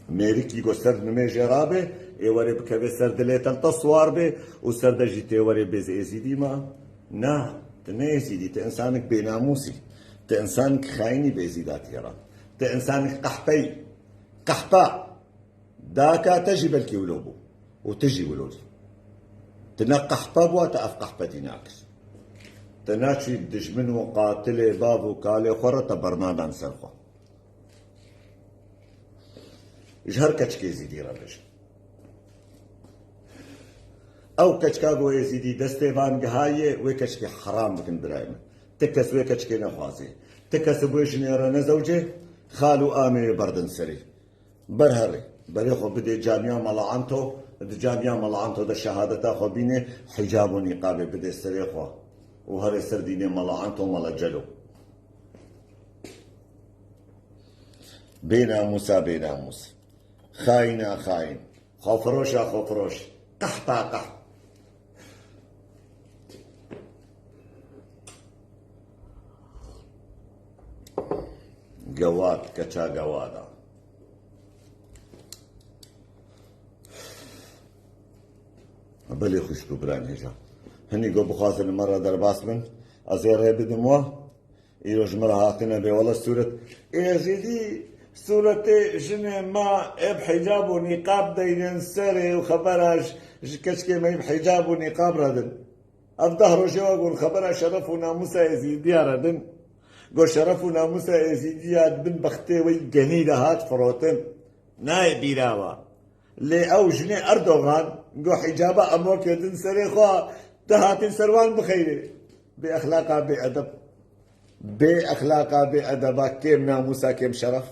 ميريكي قو سرد نمي جرابي ايواري بكبه سرد ليتن تصوار بي وسرد جيت ايواري بيز ازيدي ما نا تني ازيدي انسانك بناموسي انسانك خايني بازيدات يرى انسانك قحبا داكا تجي بالكي ولوبو وتجي ولود تنقح بابو تأفقح بديناكس تناشي دجمن وقاتل بابو كالي خورة برنامج سرخو جهر كشكي زيدي رابش او كشكاغو يزيدي دستيفان قهاية وكشكي حرام بكن برايم تكس وكشكي نخوازي تكس بوشني رانا زوجي خالو آمي بردن سري برهري بريخو بدي جامعة ملعنتو جامعة ملعنتو دا شهادتا خو بيني حجاب و نقاب بدي سريخو وهري سرديني ملعنتو ملجلو بينا موسى بينا موسى خاينا خاين خوفروشا خوفروش قحطا قح قواد كتا قوادا بلي خشكو بران هجا هني قو بخاطر مرة درباس من أزير بدموا إيروج مرة هاقنا بي والله سورة إيه زيدي سورة جنة ما بحجاب ونقاب دينن سري وخبراش كشكي ما بحجاب ونقاب ردن الظهر جوا خبرها شرف وناموسا يزيدي ردن قو شرف وناموسا يزيدي بن بختي وي جنيدة هات فروتن ناي بيراوا لي او جني اردوغان قو حجابه اموك يدن سري خوا تهاتين سروان بخيري باخلاقها بادب باخلاقها بادبها كيم ناموسا كيم شرف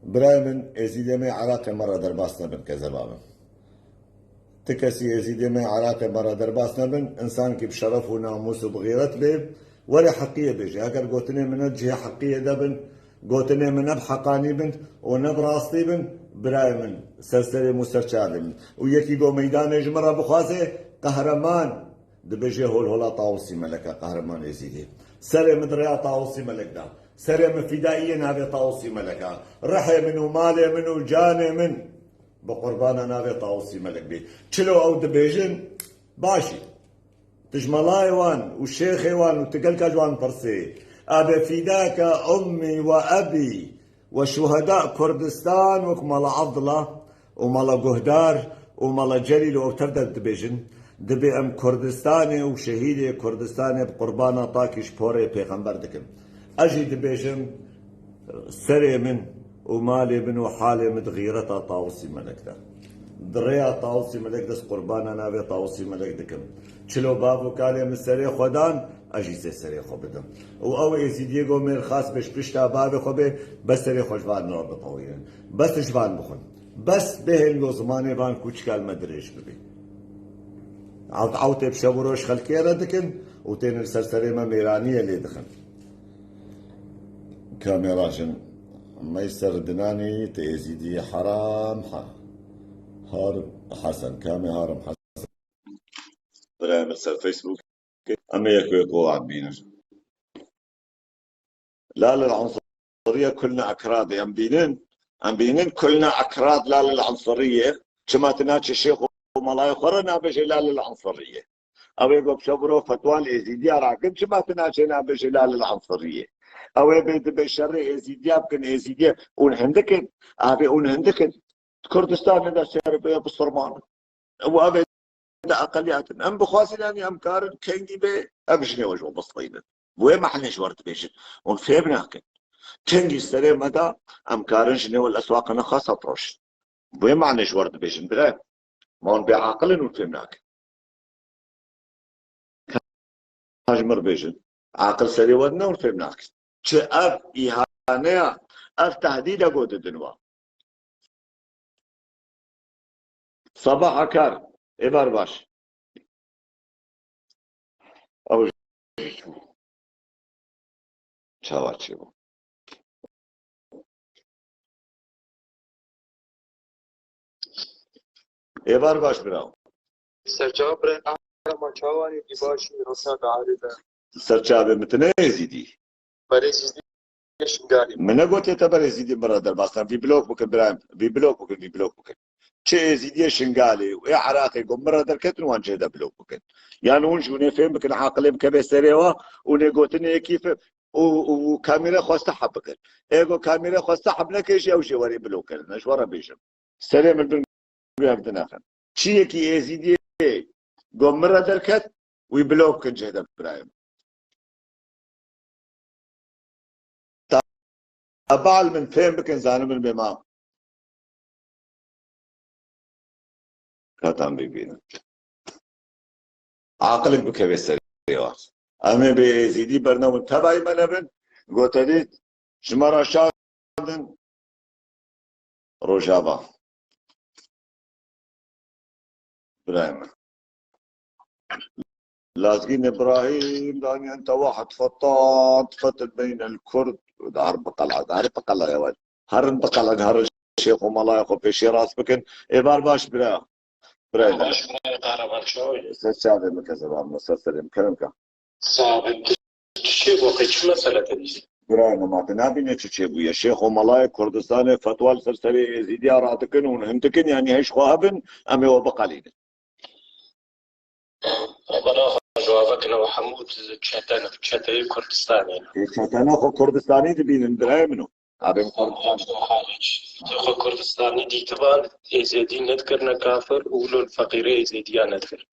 برايمن ازيدمي عراقي مرة درباسنا بن كذبابا تكسي ازيدمي عراقي مرة درباسنا بن انسان كي بشرف وناموس وبغيرت به ولا حقية بيجي هكذا قوتني من جهة حقية دبن قوتني من بحقاني بن ونبراستي بن برايمن سرسري مسرشالي بن ويكي قو ميدان جمرة بخواسي قهرمان دبجي هول هولا طاوسي ملكا قهرمان يزيدي سري مدريا طاوسي ملك دا سري مفدائيا نابي طاوسي ملكا رحي منو مالي منو جاني من بقربانا نابي طاوسي ملك بي تشلو او دبيجن باشي تجملاي وان والشيخ وان وتقلك جوان برسي أبي فداك أمي وأبي وشهداء كردستان وكمال عضلة ومال قهدار ومال جليل وتردد دبيجن دبي أم كردستاني وشهيدي كردستاني بقربانا طاكش بوري بيغمبر دكم أجي دبيجن سري من ومالي من وحالي متغيرة طاوسي ملكتا دريا طاوسي ملك دس قربانا نابي طاوسي ملك دكم چلو بابو كالي من سري خودان اجي سري خو بدم او يزيديغو من خاص بش بشتا بابي خو به بس سري خوشوان نور بطويرن بس جوان بخون بس به الزمانه بان كوچكال مدريش ببي عوت بشوروش خلكيره دكن وتين السرسري ما ميرانيه اللي دخل كاميراشن ميسر دناني تيزيدي حرام هارم حسن كامي هارم حسن برامج الفيسبوك أما يكو عبينا لا للعنصرية كلنا أكراد أم بينن كلنا أكراد لا للعنصرية كما تناتش الشيخ وملاي خرنا بش لا للعنصرية أو يقول بشبرو فتوى الإزيدية راكم كما تناتش بش لا للعنصرية أو يبيد بشر إزيدية بكن إزيدية ونهندكن أبي ونهندكن كردستان هذا سيربيا بالصرمان وأبي أقليات أم بخواسلاني أم كارن كينجي بي أبشني وجهه بسطينا وين ما حنش ورد بيش ونفهمنا كن كينجي سري مدى أم كارن شنو الأسواق أنا خاصة تروش وين ما حنش ورد بيش بلا ما هون بعقل ونفهمناك هاجمر بيجن عقل سري ودنا ونفهمناك أف إهانة أف تهديد أقود الدنوا صباح كار إبار باش أو شاواتشي إبار باش براو سرجاب ما چاوانی دیباشی رسا عارضه سرچاب متنازي دي بريزي شنگاری من قلت تبر يزيدي برادر باستان في بلوك بكن برايم في بلوك بكن شيء يزيدي شنغالي ويا عراقي قم برادر كتن وان جدا بلوك بكن يعني ونجو نفهم بكن عاقل بكبه سريوا ونقولتني كيف وكاميرا خواسته حبكن ايجو كاميرا خواسته حبنا كيش او شي وري بلوك نشوره بيشم سلام البن بيهمتنا شيء كي يزيدي قم برادر كت ويبلوك كن جدا برايم أبعل من فين بكن زانو من بما كاتم بيبينا عاقلك بكبه سريوات أمي بيزيدي برنامج تبعي منبن قلت لي شمارا شادن روجابا برايم لازقين إبراهيم داني أنت واحد فطان تفتل بين الكرد دار بقلة يا ولد هرن بقلة هر الشيخ وما ياخذ في شي راس بكن إبار باش برا باش براي قهرمان شوي سرسابي مكذب عم سرسابي مكلمك صعب تشي وقت شو مسألة دي براي ما تنابي نتشي يا شيخ وما كردستان فتوى سرسابي يزيدي راتكن ونهمتكن يعني هيش خوابن أمي وبقلين ربنا جوابك لو حمود تشاتي كردستاني تشاتانا خو كردستاني تبين براي منو أبي خو كردستاني دي طبعا إزيدي نذكرنا كافر ولو الفقير إزيدي نذكر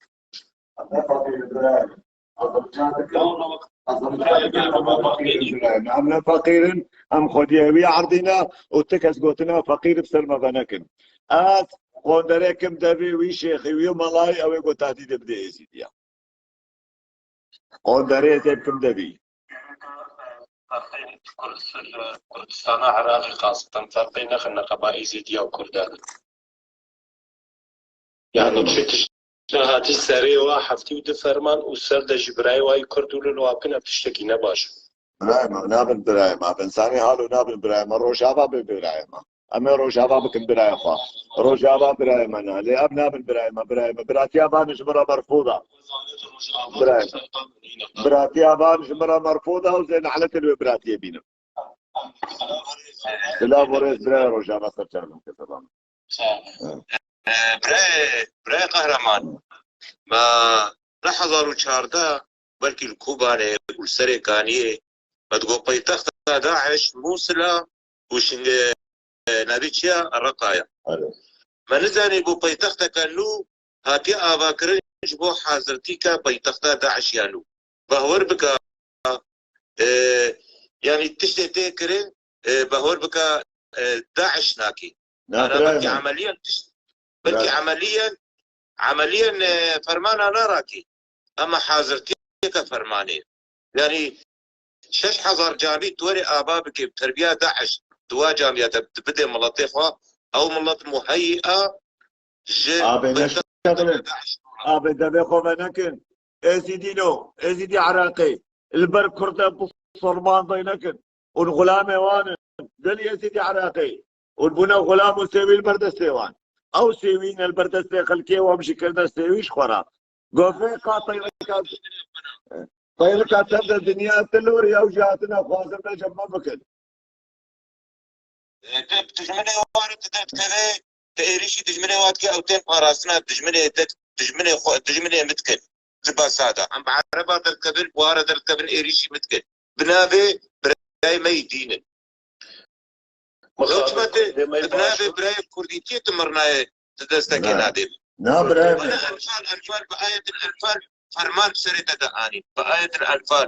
عمنا فقير أم خديوي عرضنا وتكس قوتنا فقير بسلمة بنكن آت قندركم دبي وي شيخي وي ملاي أو يقول تهديد بدي يزيد قندركم دبي كردستان عراقي خاصة فرقين خلنا قبائل زيدية وكردان يعني هاتي سري وحفتي ودفرمان وسرد جبراي واي كردو للواقنا بتشتكي نباش برايما نابن برايما بنساني هالو نابن برايما روشابا ببرايما أما روجابا بكم براي خوا روجابا براي منا لأبنا بالبراي ما براي ما براتيا بان جمرة مرفوضة براي براتيا بان جمرة مرفوضة وزين على تلو براتيا بينا سلام وريس براي روجابا سرچر من كسبان برای قهرمان ما لحظة وشاردا بلكي الكوباني والسريكانية بتقول بيتخت داعش موصلة وشنج نبيتشيا الرقايا ما نزاني بو بيتخت كانو هاتي آبا كرنج بو حاضرتيكا بيتخت داعش يانو بهور بك يعني تشتي كرن بهور بك داعش ناكي أنا بلكي عمليا بلكي عمليا فرمان أنا راكي أما حاضرتي كفرمانية يعني شش حضر جامي توري آبابك بتربية داعش دوا جامية تبدأ ملطيخة أو ملط مهيئة آبي دبي خوفنكن ازيدي عراقي البر كرده بصرمان ضينكن والغلام وان دل ازيدي عراقي والبنا غلام وسيوي البرد سيوان او سيوين البرد سي خلكي وامشي كرده سيويش خرا قوفي قاطي طيب تبدا الدنيا تلوري او جاتنا خوازمنا جمع بكل تجمني وارد كذا تأريشي تجمني واتك او تين قراسنا تجمني متكن زبا ساده ام بعربه الكبر وارد الكبر ايريشي متكن بنابي براي ميدين بنابي براي كرديتي تمرنا تدستك نادم براي الانفال بآية الانفال فرمان سريت دقاني بآية الانفال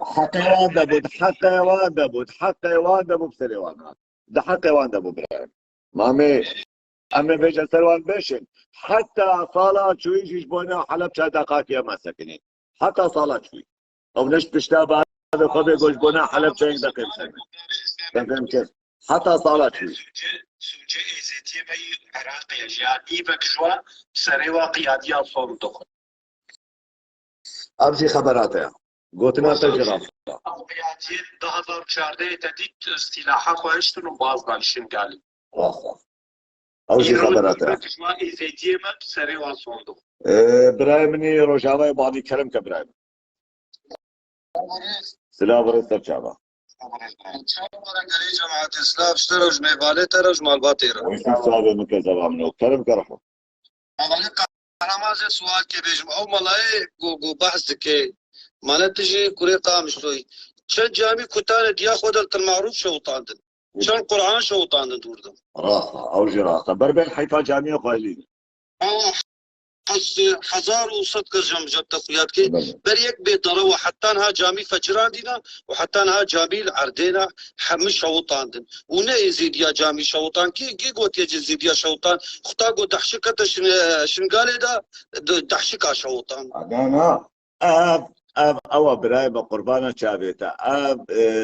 حتى يوان بسريوان ده حتى يوان دبو براي مامي أما بيجا سروان بيشن حتى صلاة شوي جيش بونا حلب شادقات يا ما سكنين حتى صلاة شوي أو نش بشتابه هذا خبي جوش بونا حلب شيء دقيق سكن كيف حتى صلاة شوي سوچه ایزیتی بی عراقی جانی بکشوا سروا قیادی صوم دخل أبجي خبراتها قوتنا تجربة قیادی 2014 تدید استیلاحا خوشتون و بازدانشین قالی أبجي خبراتها بکشوا ایزیتی ما سروا صوم دخل برايمني روجاوي بادي كلام كبرايم سلام ورد شعبا جماعة الإسلام اشتروا ميبالي ترى مالباتيرا ويسان صعبة مكذبة منه كلام كرحو أنا ما زي سؤال كيف أو ملاي جو بحث كي ما نتجي كوري قام شوي شن جامي كتان ديا خودل المعروف شو طاندن شن القرآن شو طاندن دوردم راحة أو جراحة بربين حيثا جامية قايلين حزار وصدق جب تقويات كي بريك بيضروا وحتى انها جامي فجران دينا وحتى انها جامي العردينا حمش شوطان دين ونا يزيد يا جامي شوطان كي قوت يجي يزيد يا شوطان خطا قو دحشكة شنقالي دا دحشكة شوطان أنا أو براي بقربانة شابيتا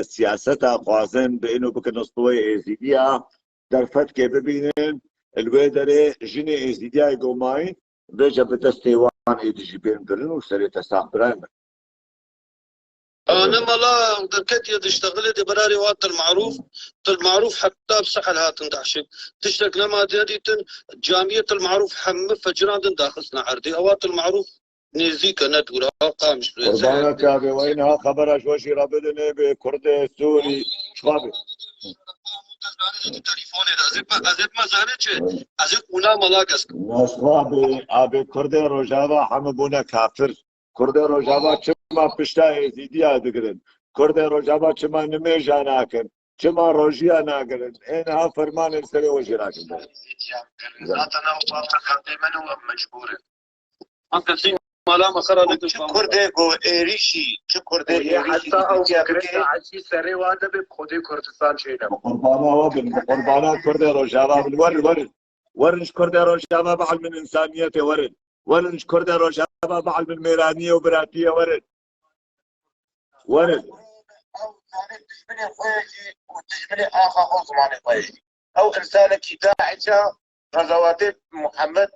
سياستا قوازن بإنه بكن نصطوي إزيديا درفت كي ببينين الويدري جيني إزيديا يقوماين بيجا بتستيوان يدجي بين قرن وسري تساق برايم انا ملا دركت يد اشتغلت براري وقت المعروف حتى بسحل هاتن دحشك تشتك لما ديتن جامية المعروف حم فجران داخلنا عردي اوات المعروف نزيك ندورا قامش قربانة شابي وينها خبرها شوشي رابدني بكرد سوري شخابي ازت ما زانه ازت اونا ملاقس نشخابي ابي كرد روجاوا هم بونا كافر كرد روجاوا چما پشتا ازيديا دگرن كرد روجاوا چما نمي جاناكن چما روجيا ناگرن انها فرمان السري وجراكن ذاتنا وصلت خدمنا ومجبوره انت مالا مخرا لك كرده جو ايريشي كرده حتى او فكرة عشي سري واده بخودي كردستان شيدا قربانا كرد روجاوا ورنش كرد روجاوا بعل من انسانيته ورنش كرد روجاوا بعل من ميرانيه وبراتيه ورد تجمني خويجي وتجمني اخا عثماني خويجي او انسانك داعشة غزوات محمد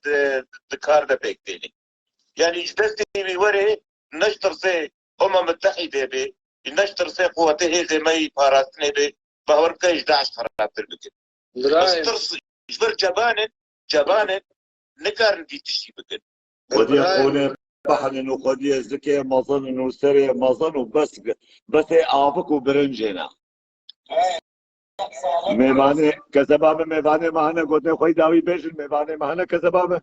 ذكار ده بيكتيني يعني جدستي بوري نشتر سي متحدة بي نشتر سي قوته زي ما يفارسني بي بهور كيش داعش خرابتر بكي جبر جبانن نكارن دي تشي بكن ودي خونه بحن وقضيه زكي مظن وسري مظن بس افك وبرنجنا ميوانه كذبامه ميوانه معنا قلنا خوي داوي بيش ميوانه معنا كذبامه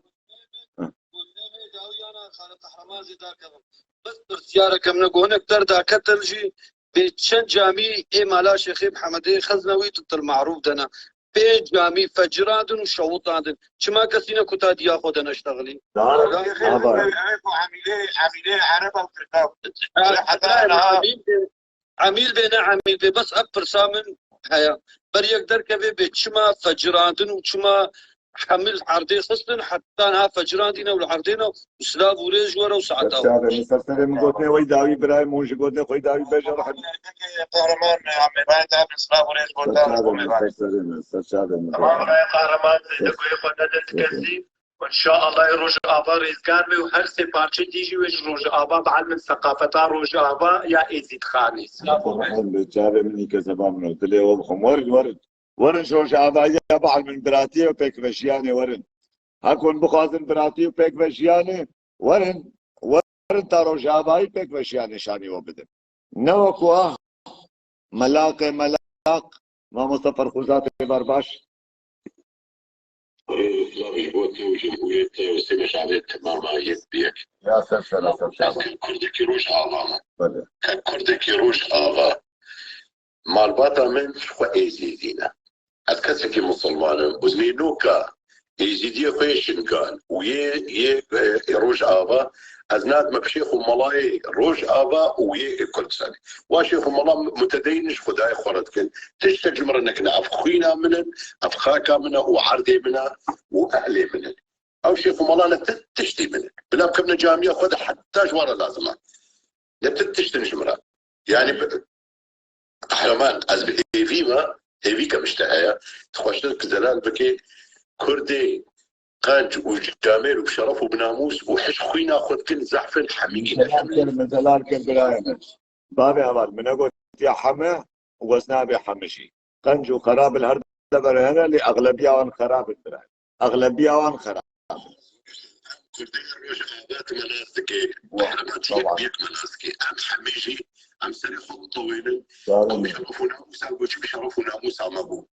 بس برسيارة كم نقول نقدر دا كتلجي بيتشن جامي مالا شيخ محمد خزنوي تطل معروف دنا بي جامي فجرادن وشوطادن شما كسينا كتاد ياخد انا اشتغلي عميلي عرب وتركاب عميل بينا عميل بي بس اكبر سامن هيا بر يقدر كبي بيتشما فجرادن وشما حمل عرضي خصن حتى انها فجرادنا والعرضينا وسلاب وريج ورا وساعتها شابه مسرسل من قلنا وي داوي براي موج قلنا خوي داوي بيش راح قهرمان عم بايت عم سلاب وريج قلنا شابه طبعا قهرمان دقوي خدت كزي وان شاء الله يروج ابا رزقان بي وهر سي بارتي ديجي ويش روج ابا بعلم ثقافه روج ابا يا ازيد خاني شابه مني كذبا من قلت له وبخم ورن شوش ابا بعد من براتي وبيك بشياني ورن هكون بخازن براتي وبيك بشياني ورن تارو جاباي بيك بشياني شاني وبدن نوكوا ملاق ما مصطفى خوزات برباش يا سلسلة كردكي روش آغا كردكي روش آغا مالباتا من خو ايزيدينا اتكسكي مسلمان وزنينوكا ايزيدية فيشن كان ويه روش آغا ازناد مبشيخ وملاي روج ابا ويه كل سنه واشيخ وملا متدينش خداي خورتكن تشتكي مرنك افخينا منن افخاكا منه وعردي منه واهلي منه او شيخ وملا تشتي منه بلا كمنا جامعه خد حتى جواره لازمه تشتي نشمرا يعني قهرمان از هيفي كمشتهايا تخشتك زلال بكي كردي قانج وجامل وبشرف وبناموس وحش خوينا خذ كل زحف حميقين مثلا كبرايم بابي هبال من اقول يا حما وزنابي حمشي قنج وخراب الهرد برهنا لاغلبيه وان خراب البرايم اغلبيه وان خراب كردي روش غابات مناسكي وحرمات بيك مناسكي ام حميجي ام سريخ طويل او بشرفونا موسى بشرفونا موسى مابو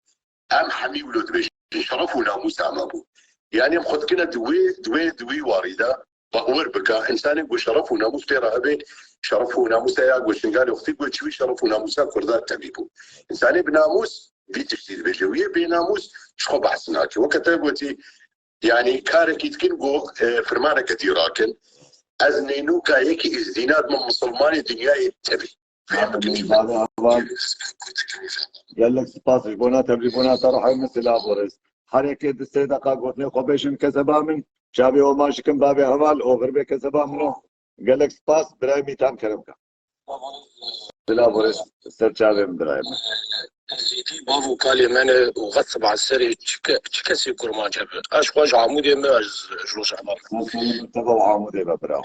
ام حمي ولد بيش شرفونا موسى مابو يعني خد كنا دوي واردة بأور بكا إنسان يقول شرف وناموس في رهبة شرف وناموس يا يقول شنقال أختي يقول شوي شرف وناموس كردات تبيبو إنسان بناموس بيتشتي بجوية بناموس شخو بحسناكي وقتها قلتي يعني كارك يتكن قو فرمانة كثير راكن أزنينو كايكي إزدينات من مسلماني دنياي تبي قال لك سباس ريبونات روح مثل أبورس حركة السيدقة قلتني خبيشن كذبا من شابي وماشكم بابي هوال وغربي كذبا منه قال لك سباس براي ميتان كرمك بلا بورس سر شابي من براي زيدي بابو كالي من وغصب على السري تشكسي كرما جاب اش خوش عمودي ما جلوش عمار تبع عمودي ببراو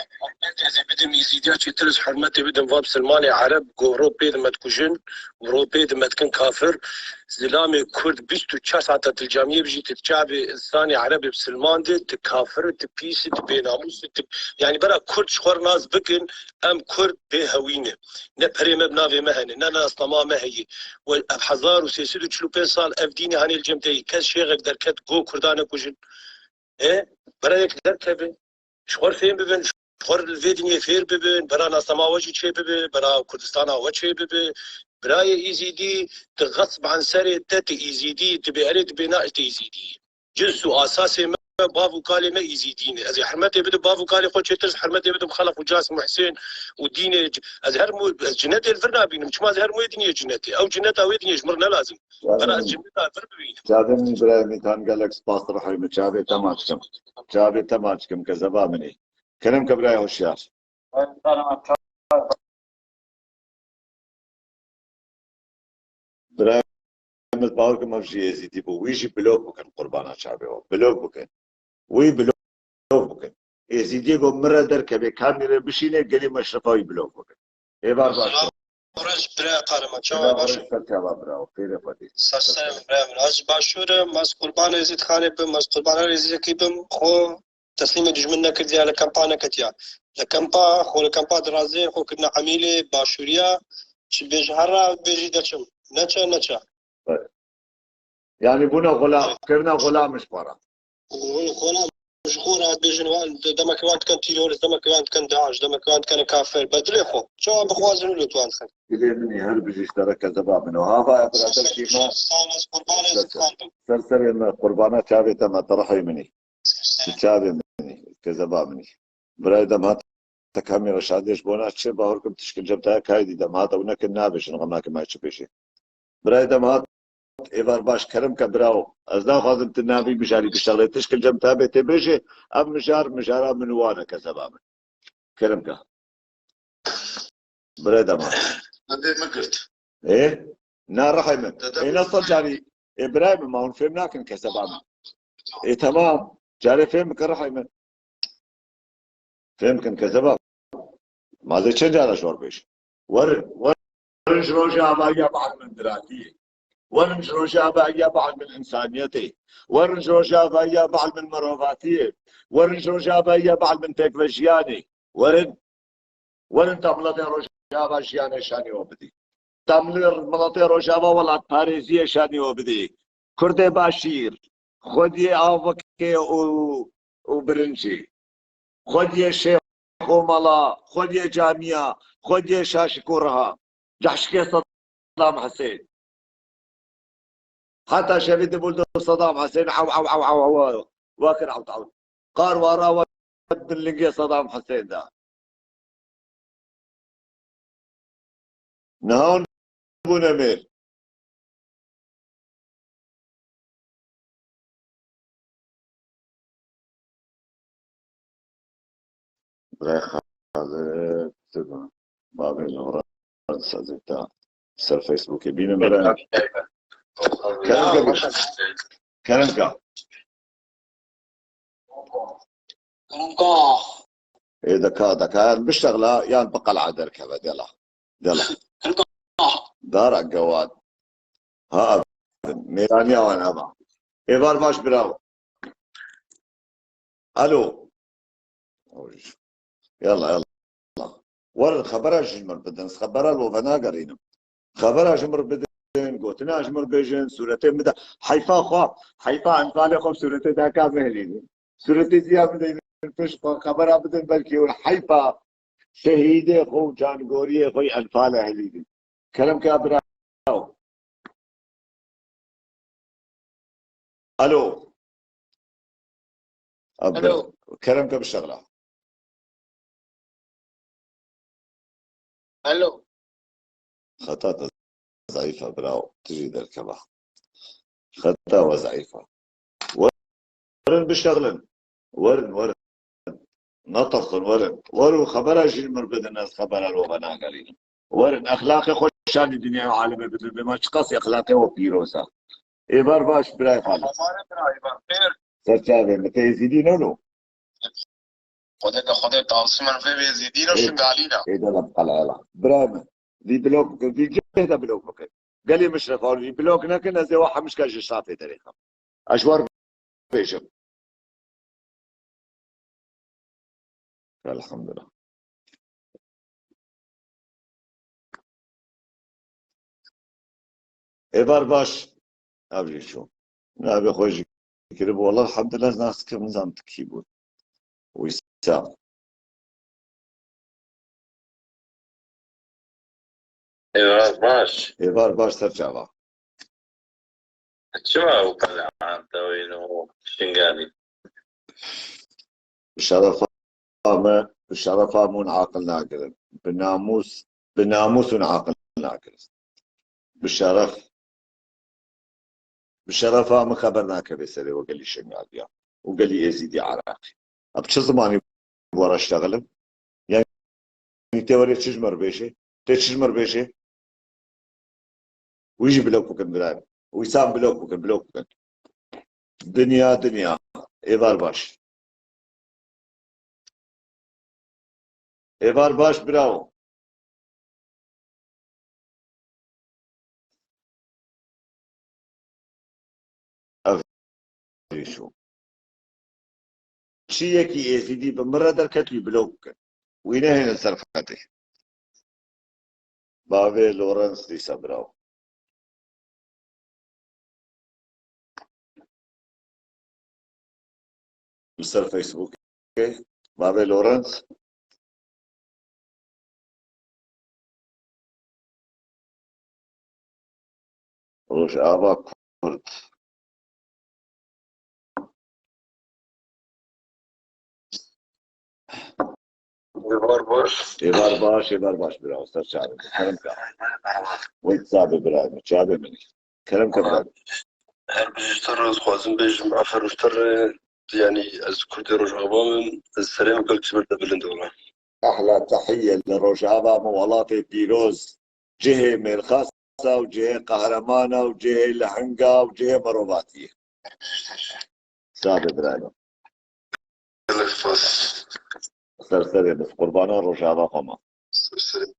بدم يزيديات تلز حرمتي بدم فاب سلماني عرب روبي ما تكوجن وروبي ما تكون كافر زلامي كرد بيشتو تشاسعة الجامعية بيجي تتشعبي إنساني عربي بسلمان دي تكافر تبيسي تبيناموس يعني برا كرد شخور ناس بكن أم كرد بهوينة نبري مبنافي مهنة نانا أصلا ما هي وحزار وسيسيدو تشلوبين سال أفديني هاني الجمتي كاس شيغ دركت جو كردانا كوجن إيه برا يقدر كبه شخور فين ببن شخور الفيدنيا فير ببن برا ناس ما وجه شيء ببن برا كردستان وجه ببن براي ايزيدي تغصب عن سري تات ايزيدي تبي اريد بناء ايزيدي جزء اساسي ما بافو كالي ما ايزيدين از حرمتي بده بافو كالي خو تشترس حرمتي بده خلف وجاسم وحسين ودين ازهر مو جنتي الفرنا بين مش ما ازهر مو دنيا جنتي او جنتها ويدنيا جمرنا لازم انا جنتها فرب بين شادن براي ميتان قال لك سباس روح متشابه تماشكم شابه تماشكم كذبا مني كلام كبراي هوشيار براي مثل باورك ما في يزيدي بو ويجي بلوك بكن قربانا شعبه بلوك بكن وي بلوك بكن يزيدي بو مرة دركبه كاميرا بشينه قلي مشرفاوي بلوك بكن اي بار ورج برا قارما چاوا باشو سرچاوا براو خیر پدی سرسر برام از باشور ماس قربان ازید خانه بم ماس قربان رزق بم خو تسليم دجمن نكدي على كامبانا كتيا لكامبا خو لكامبا درازي خو كنا عميله باشوريا بجهرة بيجي دشم نچا يعني بنا غلام كرنا غلام مش برا وخونا مشغورة بيجن دمك وانت كان تيرورست دمك وانت كان داعش دمك وانت كان كافر بدري خو شو بخوازن له توان خن إذا مني هل بيجي اشترك زباب منه ها برادر كيما سرسر إن قربانات شابي تما طرحي مني شابي مني كزباب مني برادر ما تكمل رشادش بونا شيء بهوركم تشكل جبتها كايدي دم هذا ونك النابش نغماك ما يشبيشي برادر ما إيفار باش كرم كبراو أزدا خازم تنابي بشاري بشغلة تشكل جبتها بتبيشي أم مشارة من وانا كزباب كرم كا برادر ما هذا ما قلت ايه نار رحمه ايه نصل جاري ابراهيم ما هو فهمناك كسبان ايه تمام جاري فهمك رحمه فهمك كسبان ما زي شن جاري شور بيش ورن شروجا باقي بعض من دراتيه ورن شروجا باقي بعض من انسانيته ورن شروجا باقي بعض من مروفاتيه ورن شروجا باقي بعض من تكفجياني ورن تملطي روجا باشياني شاني وبدي تملر ملطي روجاوا ولات باريزية شاني وبدي كردي باشير خدي آوكي وبرنجي خدي شيخ وملا خدي جامعة خدي شاشكورها جحشكي صدام حسين حتى شهيد بولدو صدام حسين عو واكر عو قار ورا ود اللي صدام حسين ده نهون بونمير رايح هذا تبع بابي نوران سازتا سر فيسبوك بينا مرة كلامك إيه دكا بشتغلها يعني بقى العذر كبد يلا دار الجواد ها ميرانيا وانا با ايبار باش براو الو يلا ورد خبرها جمر بدن خبرها لو فنا قرينا خبرها جمر بدن قوتنا جمر بيجن سورتين مدى حيفا انفالي خوب سورتين دا كاملين سورتين زياد بدن فش خبرها بدن بلكي حيفا شهيدي خو جان غوري خوي انفالي هليدي كلام كابراو الو الو كلامك بالشغله الو خطأت ضعيفة براو تجي الكبا خطأ وضعيفة ورن بشتغلن ورن نطق ورن خبرها جيمر بدن الناس خبرها لو بنا قالين ورن اخلاقي خوش شان الدنيا وعالمي بدل بما تقصي اخلاقي وبيروسا ايبار باش براي خالص سرچاوي متى يزيدين ولو خدای تاسم في بيزيدين وشنقالينا ايه ده بقى العلا برام دي بلوك دي جهده بلوك قال لي مشرف دي بلوك لكن زي واحد مش كاش شافي تاريخه اشوار بيشم الحمد لله ايبار باش ابري شو لا بخوش كده والله الحمد لله ناس كم نظام تكيبون ويسام ايبار باش ترجع بقى شو وكل عام توينو شنقالي بالشرفة مو عاقل ناقل بالناموس عاقل ناقل بالشرفة ما خبرناك بسري وقال لي شنقال وقال لي يزيدي عراقي بشو زماني ورا اشتغل يعني توري تشجمر بيشي ويجي بلوكوكن بلان ويسام بلوكوكن دنيا ايفار باش براو شو شيكي اي سي دي بمرة دركتي بلوك وين هنا صرفتي بابي لورنس دي سبراو مستر فيسبوك بابي لورنس روش آبا كرد إبار باش براو استر شعبي كلام كا وين صعب براو شعبي مني كلام كا براو هل بيشتر خوازم بيجم عفر وشتر يعني أذكر رجعبان السلام قلت سبرت بلندولا أحلى تحية لروجابا موالاطي بيروز جهة ميرخاصة وجهة قهرمانة وجهة لحنقة وجهة مروباتية صعب براو الفاس سرسري بس قربانا روجابا قما السلام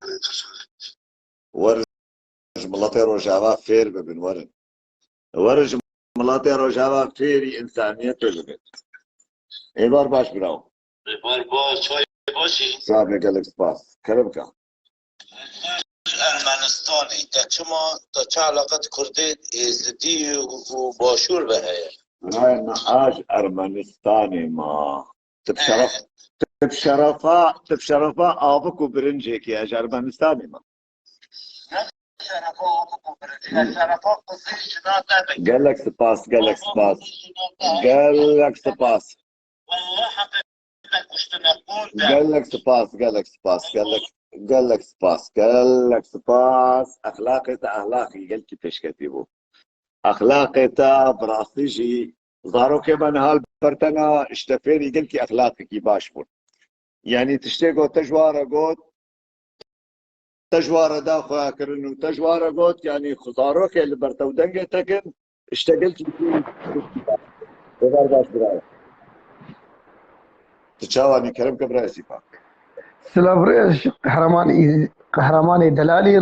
ورج ملاطي روجابا فير ببن ورج ملاطي روجابا فيري إنسانيته لبن إبار باش براو إبار باش شوي باشي صعب قالك سباس كلامك ارمنستانی تا چه علاقت کرده ازدی و باشور به هیا هاي النقاش أرمنستاني ما تبشرفا آبك وبرنجك يا أرمنستاني ما قال لك سباس قال لك سباس قال لك سباس قال لك سباس قال لك سباس قال لك سباس قال لك سباس أخلاقي قلت كيفاش كاتبه أخلاقي براسيجي ظهروا كمان هالبرتنا اشتفيري قلت أخلاقي كي باشبور يعني تشتاقوا تجوارة قوت تجوارة دا خواه كرن وتجوارة قوت يعني خضارو كي اللي برتو دنگة تكن اشتغلت فيه بغار باش برايا تشاواني كرم كبرايا سيفا سلافريش قهرماني دلالي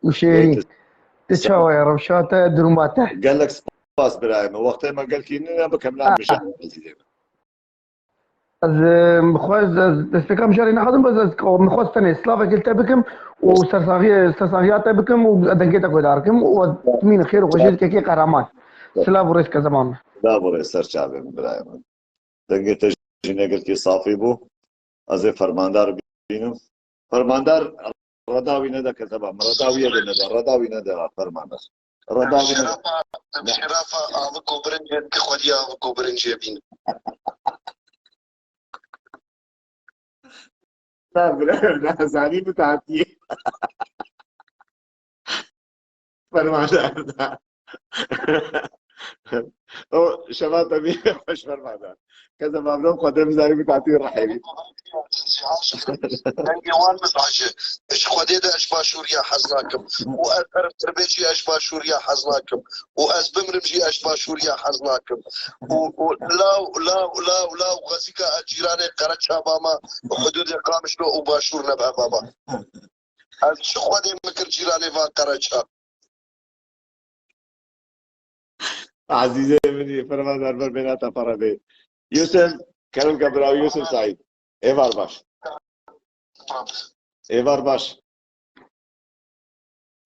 وشيري تشاوى يا ربشاته دروماته قال لك سباس برايا وقت ما قال كي اننا بكملان مشان از مخواز دستكام شاري ناخذهم بس مخواز تاني سلافا قلت بكم وسرساغيات بكم ودنقيتك وداركم وتمين خير وخشيت كي قهرمان سلافريش كزمان لا بوري سر شعبي برايا دنقيت جينا قلت كي صافي بو ازي فرماندار بينم فرماندار رداوي ندا كذبا رداوي ندا رداوي ندا فرماندار رداوي ندا شرافة أبوكو برنجي كخوديا أبوكو برنجي بين لا زعلي بتاعتي فرماندار او شباب طبيعي مش فرماندار كذا ممنون قدام زعلي بتاعتي رحيلي وان مزعجة اش خوديدا اش باشوريا حزناكم وأثر تربيجي اش باشوريا حزناكم وأز بمرمجي اش باشوريا حزناكم ولا وغزيكا الجيراني قرتشا بابا وحدود قامش له وباشور نبها بابا از شو خودي مكر جيراني فان قرتشا عزيزي مني فرماندار بربيناتا فرابي يوسف كلام قبراو يوسف سعيد ايفار باش ايفار باش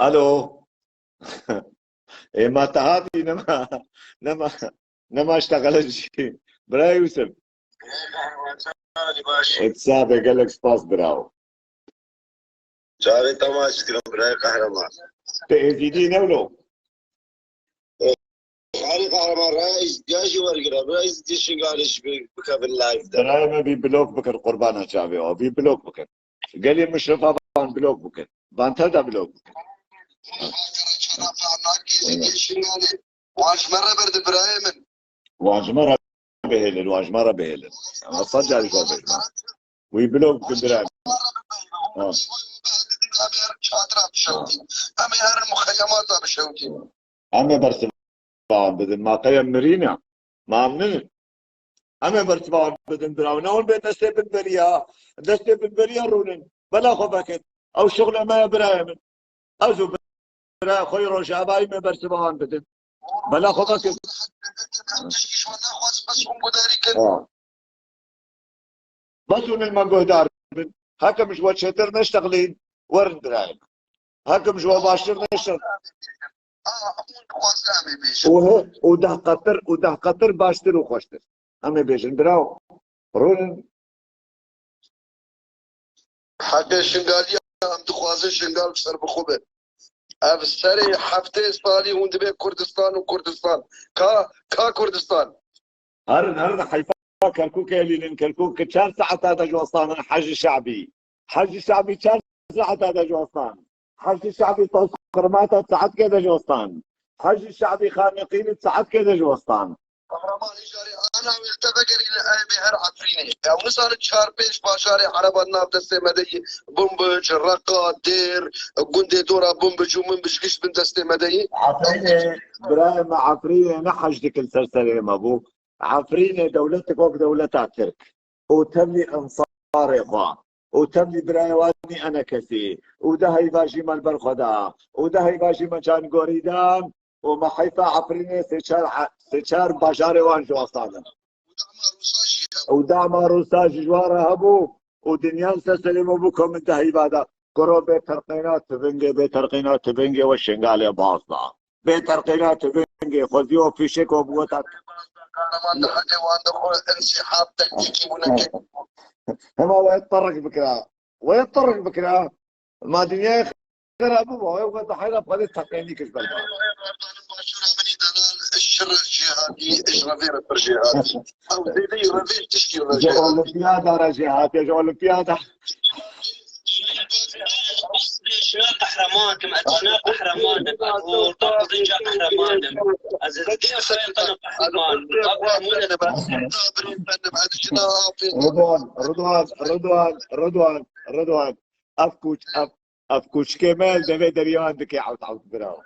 الو إيه ما تهافي نما اشتغلت شيء برا يوسف اتسابق قال لك سباس براو جاري تماش كده براي قهرمان تأذيدي نولو علي قهرمان رئيس جاجي ورقرا رئيس ديشي قالش بكاب اللايف ده براي ما بي بلوك بكر قربانا شعبي او بي بلوك بكر قال لي مشرفة بان بلوك بكر بان تلدا بلوك بكر واش مرة برد برايمن واجمرة بهيلن انا صدق على شو بيجمع ويبلوك بكر براي أمي هر المخيمات بشوتي اما برسبان بدن ما قيم مرينا ما امنن اما برسبان بدن براونا هون بين دستي بالبريا رونن بلا خبكت او شغله ما برايمن ازو برا خوي روشاباي ما برسبان بدن بلا خو بس تشكيش ولا خواص بس هم مداري بس المنقو دار هكا مش وشتر نشتغلين ورن دراهم هكا مش باشر نشتغل وده قطر باشتر وخوشتر امي بيجن براو رون حتى شنقالية هم دخوازي شنقال بسر بخوبه اف سري حفتي صالي هون دبي كردستان وكردستان كا كردستان هرن حيفا كركوك يلين كركوك 4 ساعات هذا جوستان حج شعبي 4 ساعات هذا جوستان حج شعبي طوس قرماتا ساعات كذا جوستان حج شعبي خانقين ساعات كذا جوستان قهرمان إجاري أنا والتفكري بهر عفريني أو نصار تشار بيش باشاري عربات نافذة السمدي بومبج الرقة دير قندي دورا بومبج ومنبج قش بنت السمدي عفريني برايم عفريني نحج ذيك السلسلة مابو عفريني دولتك وك دولتها ترك وتملي أنصار إخوان وتملي برايواني أنا كثير وده هي باجي من برخدا وده هي باجي من كان قريدان وما حيفا عفريني سيشار باشاري وان جواستانا ودعم روساج جوارا هبو ودنيان سلسلة مبوكم انت هي بعد قرو بترقينات تبنجي والشنقالي باصنا بترقينات تبنجي خذيو في شك وبوتات انسحاب تكتيكي منكك هما ويتطرق بكرة ما دنيا خير ابوه ويبغى حيلا بغادي تحقيني كشبل الشر الجهادي ايش غير الجهادي او زي رفيق تشكيل اولمبيادا رجعات يا اولمبيادا شنو قهرمان كم شنو قهرمان وطاق رنجا قهرمان عزيز كيف يقدر قهرمان رضوان افكوش كمال دبي دريان دكي عوت براو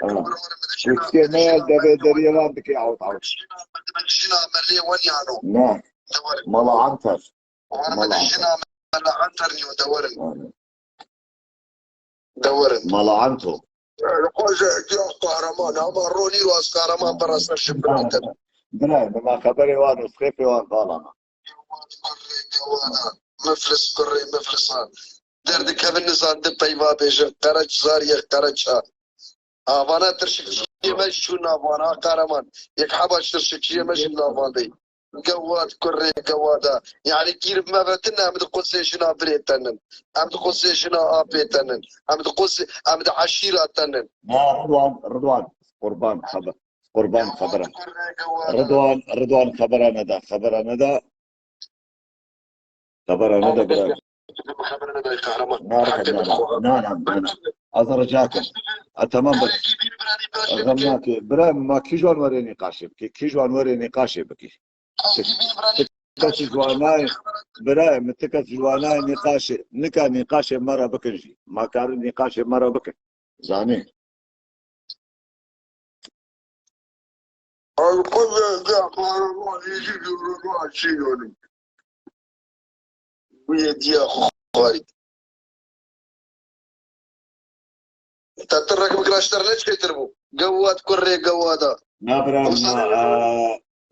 كوش كمال دبي دريان دكي عوت نعم ملا عنتر ملا عنتو قهرمان اما روني واس قهرمان براس الشباب براي ما خبري وان سخيفي وان ظالما مفلس كري مفلسان دردك بالنسان دب طيبا بيجن قرج زارية قرجها وانا ترشكشية مجشو نافوانا قهرمان يك حباش ترشكشية مجن نافوان قواد كري قوادا يعني كير ما بتنا عم تقول سيشنا بريتنن عم تقول سيشنا ابيتنن عم تقول عم عشيرة تنن رضوان قربان خبره رضوان خبره ندى نعم أزرجاكم تمام بس غمناكي برام ما كيجوان وريني قاشب كيجوان وريني قاشب بكي تكت جواناي برام تكت جواناي نقاش مرة بكنجي ما كان نقاش مرة بكن زاني القضاء ذا قهرمان يجي يقولوا شيء ويدي يا خواري تترك بكراش ترنج كي تربو قوات كري قوادا ما برام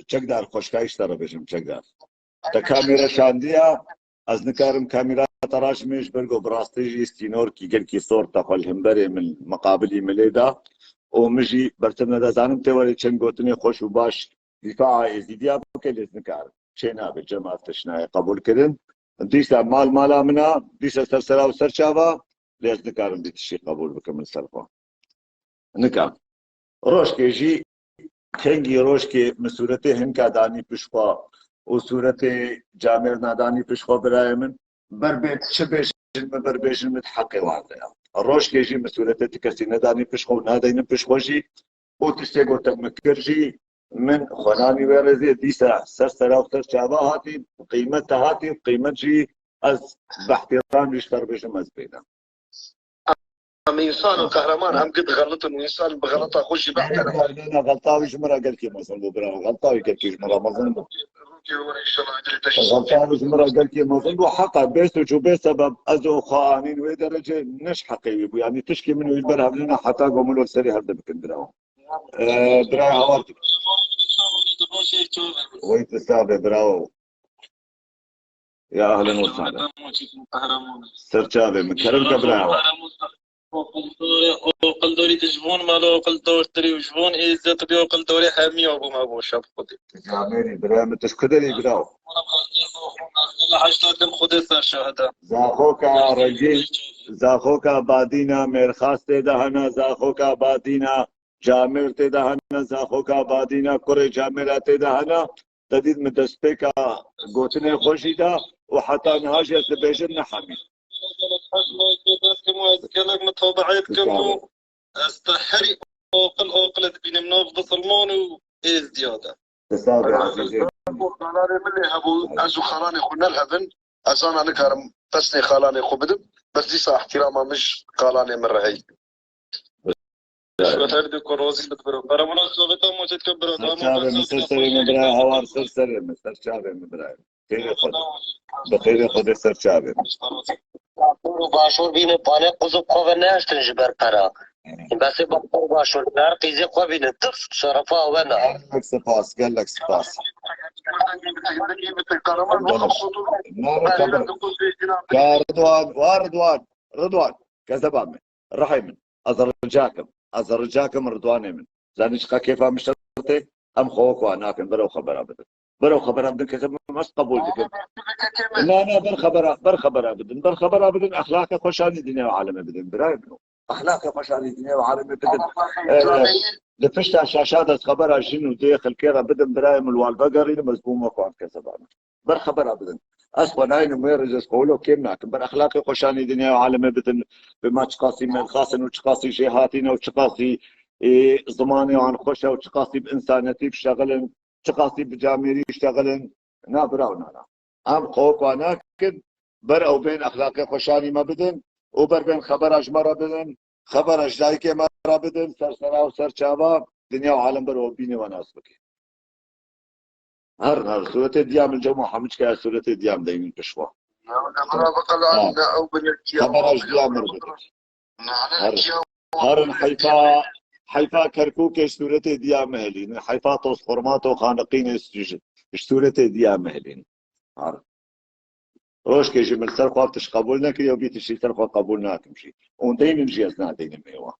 چقدر خوشکایش ترى بيجم چقدر تا كاميرا شانديا از نكارم كاميرا تراش مش برجو براستيجي استينور كي قال كي صور تقول همبري من مقابلي مليدا ومجي برتمنا دا زانم توري چن گوتني خوش وباش دفاع ازيديا بكل نكار چينا بالجماعه تشنا قبول كرن ديسا مالا منا ديسا سرسرا وسرچاوا ليش نكارم بتشي قبول بكم سرقه نكام روشكي جي خنگی روش که مسورت هنکا دانی پشپا و صورت جامر نادانی پشپا برای من بر بیشن متحقی واقعا روش که جی مسورت تکسی ندانی پشپا و نادین پشپا جی و تستیگو تمکر جی من خنانی ورزی دیسا سرسرا و سرچابا هاتی قیمت جی از باحترام بیشتر بیشم از بینا انسان القهرمان هم قد غلط وانسان بغلطه خوش بعد انا غلطاوي شمرة قال كي مصر برا غلطاوي قال كي شمرة مظن غلطاوي شمرة قال كي مظن وحقا بيستو شو بسبب ازو خانين ودرجة نش حقيقي يعني تشكي منه يبرها لنا حتى قوموا له سري هذا بكن دراو دراو هوارتك ويتسابه دراو يا اهلا وسهلا سرچابه من كرم كبراو وقل دوري تجبون مالو قل دور تري وجبون إزت بيو قل دوري حامي أبو ما أبو شاب خدي جاميني برام تشكدري براو حشتات دم خدي سر شهدا زاخوكا رجيم زاخوكا بادينا مرخاص دهنا زاخوكا بادينا جامر دهنا زاخوكا بادينا كوري جامرات دهنا تديد مدستيكا قوتني خوشيدا وحتى نهاجة تبيجن نحمي كلك متوبعيت كم استحري أوقل بين منوف بصلمون وإيه زيادة تسابع عزيزي خلاني ملي هبو ازو خلاني خونا الهبن ازانا نكرم تسني خلاني خو بدم بس دي صح احتراما مش خلاني من رهي بتردي كروزي بتبرو برامنا صوبتا موجود كبرو سرچابه مسرسري مبراي هوار سرسري مسرچابه مبراي خير خود بخير خود سرچابه باشور بینه پانه قزب خواه نهشتن جبر پرا بس بطور باشور نار قیزی خواه بینه تف شرفا و نه لك سپاس قال لك سپاس رضوان كذبامي رحيم أزرجاكم رضواني من زانيش كيف مشترتي أم خوك وأناكم برو خبر أبدا كذب مش قبول بكم لا بر خبر أبدا أخلاقي خوشاني دنيا وعالم أبدا براي منه أخلاقي خوشاني دنيا وعالم أبدا لفشت شاشات خبر جن وديخ الكيرة بدن برايم الوالبقري مزبومة كوان كذبامي بر خبر أبدا أصلا ناين ميرجس قولوا كيف ناكم بر أخلاقي خوشاني دنيا وعالم أبدا بما تقاسي من خاصن وتقاسي جهاتنا وتقاسي زماني وعن خوشة وتقاسي بإنسانيتي بشغلن تقاسي بجاميري بشغلن نابراونا أم خوك وناكد بر أو بين أخلاقي خوشاني ما بدن وبر بين خبر أجمرة بدن خبر أجدايك مرة بدن سرسرا وسرچابا دنيا وعالم بر وبيني وناس بكي هر سورة ديام الجمعة حمج كا سورة ديام دايمين بشوا خبر أجدايا مرة بدن هر حيفا كركوك سورة ديام مهلين حيفا توس خرماتو خانقين استجد سورة ديام مهلين هر روش كيجي من سرقوا بتش قبولنا كي يوبي تشي سرقوا قبولنا كمشي ونتين نجيزنا دين ميوا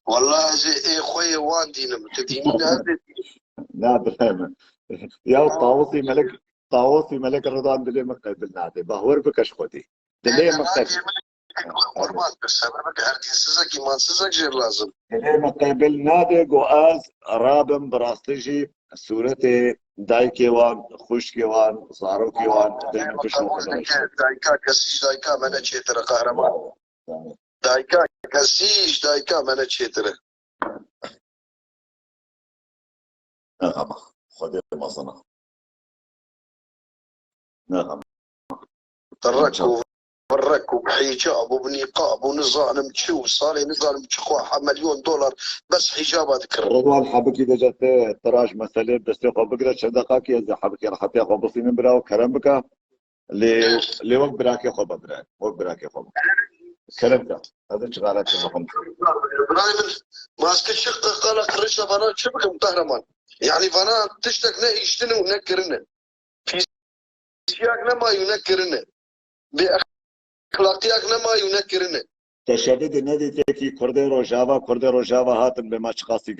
والله زي خويا واندينا متدينين هذا لا بفهم يا طاووسي ملك الرضوان دلي مقبلنا عدي بهور بكش خودي دلي مقبل قربان بس انا بك هردين سزك ايمان سزك جير لازم دلي مقبل نادي قواز رابم براستيجي سورة دايكيوان خوشكيوان صاروكيوان دايما بشنو دايكا كسيش دايكا منا تشيتر قهرمان دايكا كسيش دايكا منا تشيتر نعم خذ المصنع نعم برك وبحجاب وبنقاب ونظام مشو صار نظام مشخوح مليون دولار بس حجاب اذكر رضوان حبك اذا جت تراج مسألة بس تاخذ بقرة شدقاك اذا حبك راح تاخذ بصين برا وكرم بك اللي وقت براك ياخذ بدراك وقت براك ياخذ كلامك هذا شغالات المهم ماسك الشق قال خرجنا فانا شبكه مقهرمان يعني فانا تشتكنا يشتنوا ونكرنا في سياقنا ما ينكرنا باخلاقياتنا ما ينكرنا تشدد النادي تاكي كردي روجافا هاتن بما تشخاصي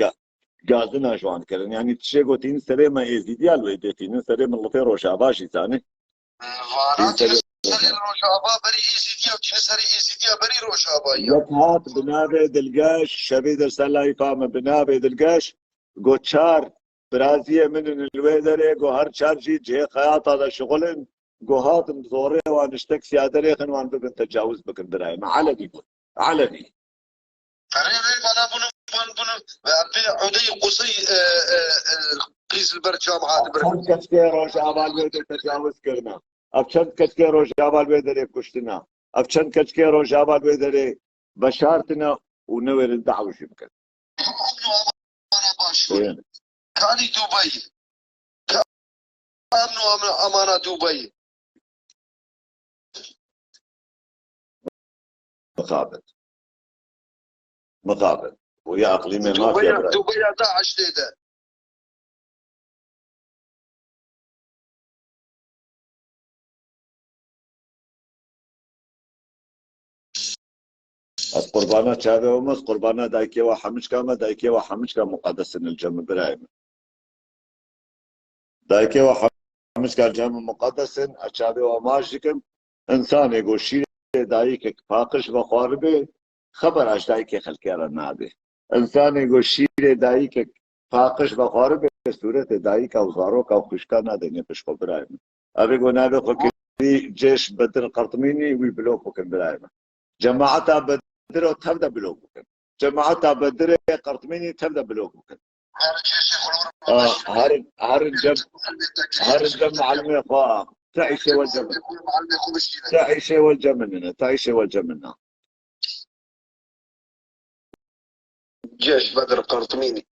غازنا جوان كرن يعني تشيغوتين سليمه ازيديال ويدتين سليم اللطي روجافا شي ثاني روجافا بري ايزيديا وتنسري ايزيديا بري روجافا يتهات بنابي دلقاش شبيد رسالة فاهم بنابي دلقاش قوتشار برازية من الويدري قو هر شارجي جي خياط هذا شغلن قو هاتم زوري وانشتك سيادري خنوان بكن تجاوز بكن براي ما علني علني انا بنو عدي قصي قيس البرشام هذا أبشنت كتكي روجافا الويدر تجاوز كرنا أبشنت كتكي روجافا الويدر يكشتنا افشن كشكيرو جابا بيدري بشارتنا ونور الدعوه يمكن كاني دبي كانوا امانه دبي مقابل ويا اقليمي ما في دبي 11 ليله از قربانا شابه ومس قربانا دايكي وحمشكا ما دايكي وحمشكا مقدس الجمع برايم دايكي وحمشكا الجمع مقدس اشابه وماجكم انسان يقول شيء دايك فاقش وخاربه خبر اش دايك خلكيرا نابه انسان يقول شيء دايك فاقش وخاربه صورت دايك او زاروك او خشكا نادني بشكو برايم ابي قنابه خكي جيش بدر قرطميني ويبلوكو كن برايم جماعتها بدر تبدا بلوكو كن جماعتها بدر قرطميني تبدا بلوكو كن هارن جم معلمي اخوان تعيش والجمن تعيش والجمن جيش بدر قرطميني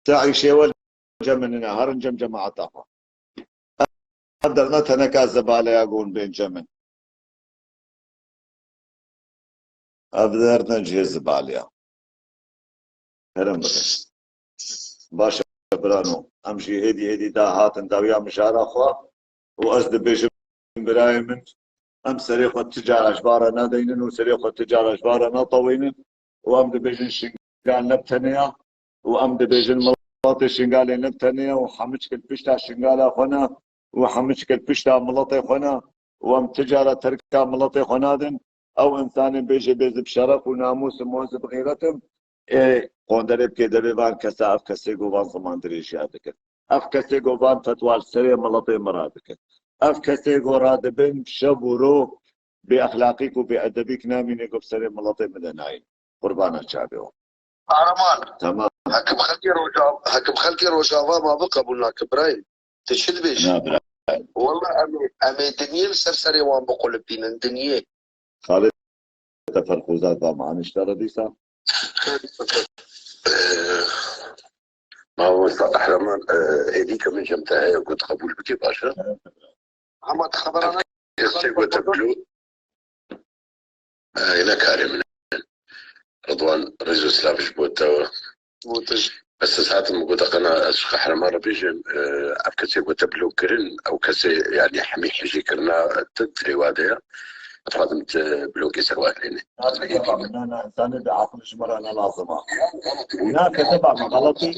تعيش والجمن هارن جم جماعتها قدرنا تنكا زباله يقول بين جمن ابدرنا جهز زباليا هرم بس باشا برانو امشي هدي دا هاتن داويا مشارة اخوة وازد بيجم براي من ام سريخ التجارة اشبارة نادينن وسريخ التجارة اشبارة نطوينن وام دبيجن شنقال نبتنيا وام دبيجن ملطي شنقالي نبتنيا وحمشك البشتا شنقالة خنا وحمشك البشتا ملطي خنا وام تجارة تركا ملطي خنادن او انسان بيجي بيز بشرف وناموس موز بغيرتهم قوندرب که دبیوان کسا اف کسی گوان زمان دریش یادکن اف کسی گوان فتوال سری ملطی مرادکن اف کسی گو رادبن شب و رو بی اخلاقیک و بی ادبیک نامینه گو سری ملطی مدناین قربانا شابه عرمان تمام حكم خلقي روجافا ما بقى بقولنا كبرايم تشد بيش والله امي دنيا سرسري وان بقول بين الدنيا خالد تفرقوزات معنا اشترى ديسا ما هو صح رمان هذيك من جمتها قلت قبول بك باشا عم تخبر انا قلت بلو هنا كارم رضوان رجل سلافش بوتا بس ساعات ما قلت انا اشخ رمان بيجن افكسي قلت بلو كرن او كسي يعني حمي حجي كرنا تدري واديا فاضمت بلوكي سوات لنا انا انسان بعقل شمر انا لازمه هناك تبع غلطي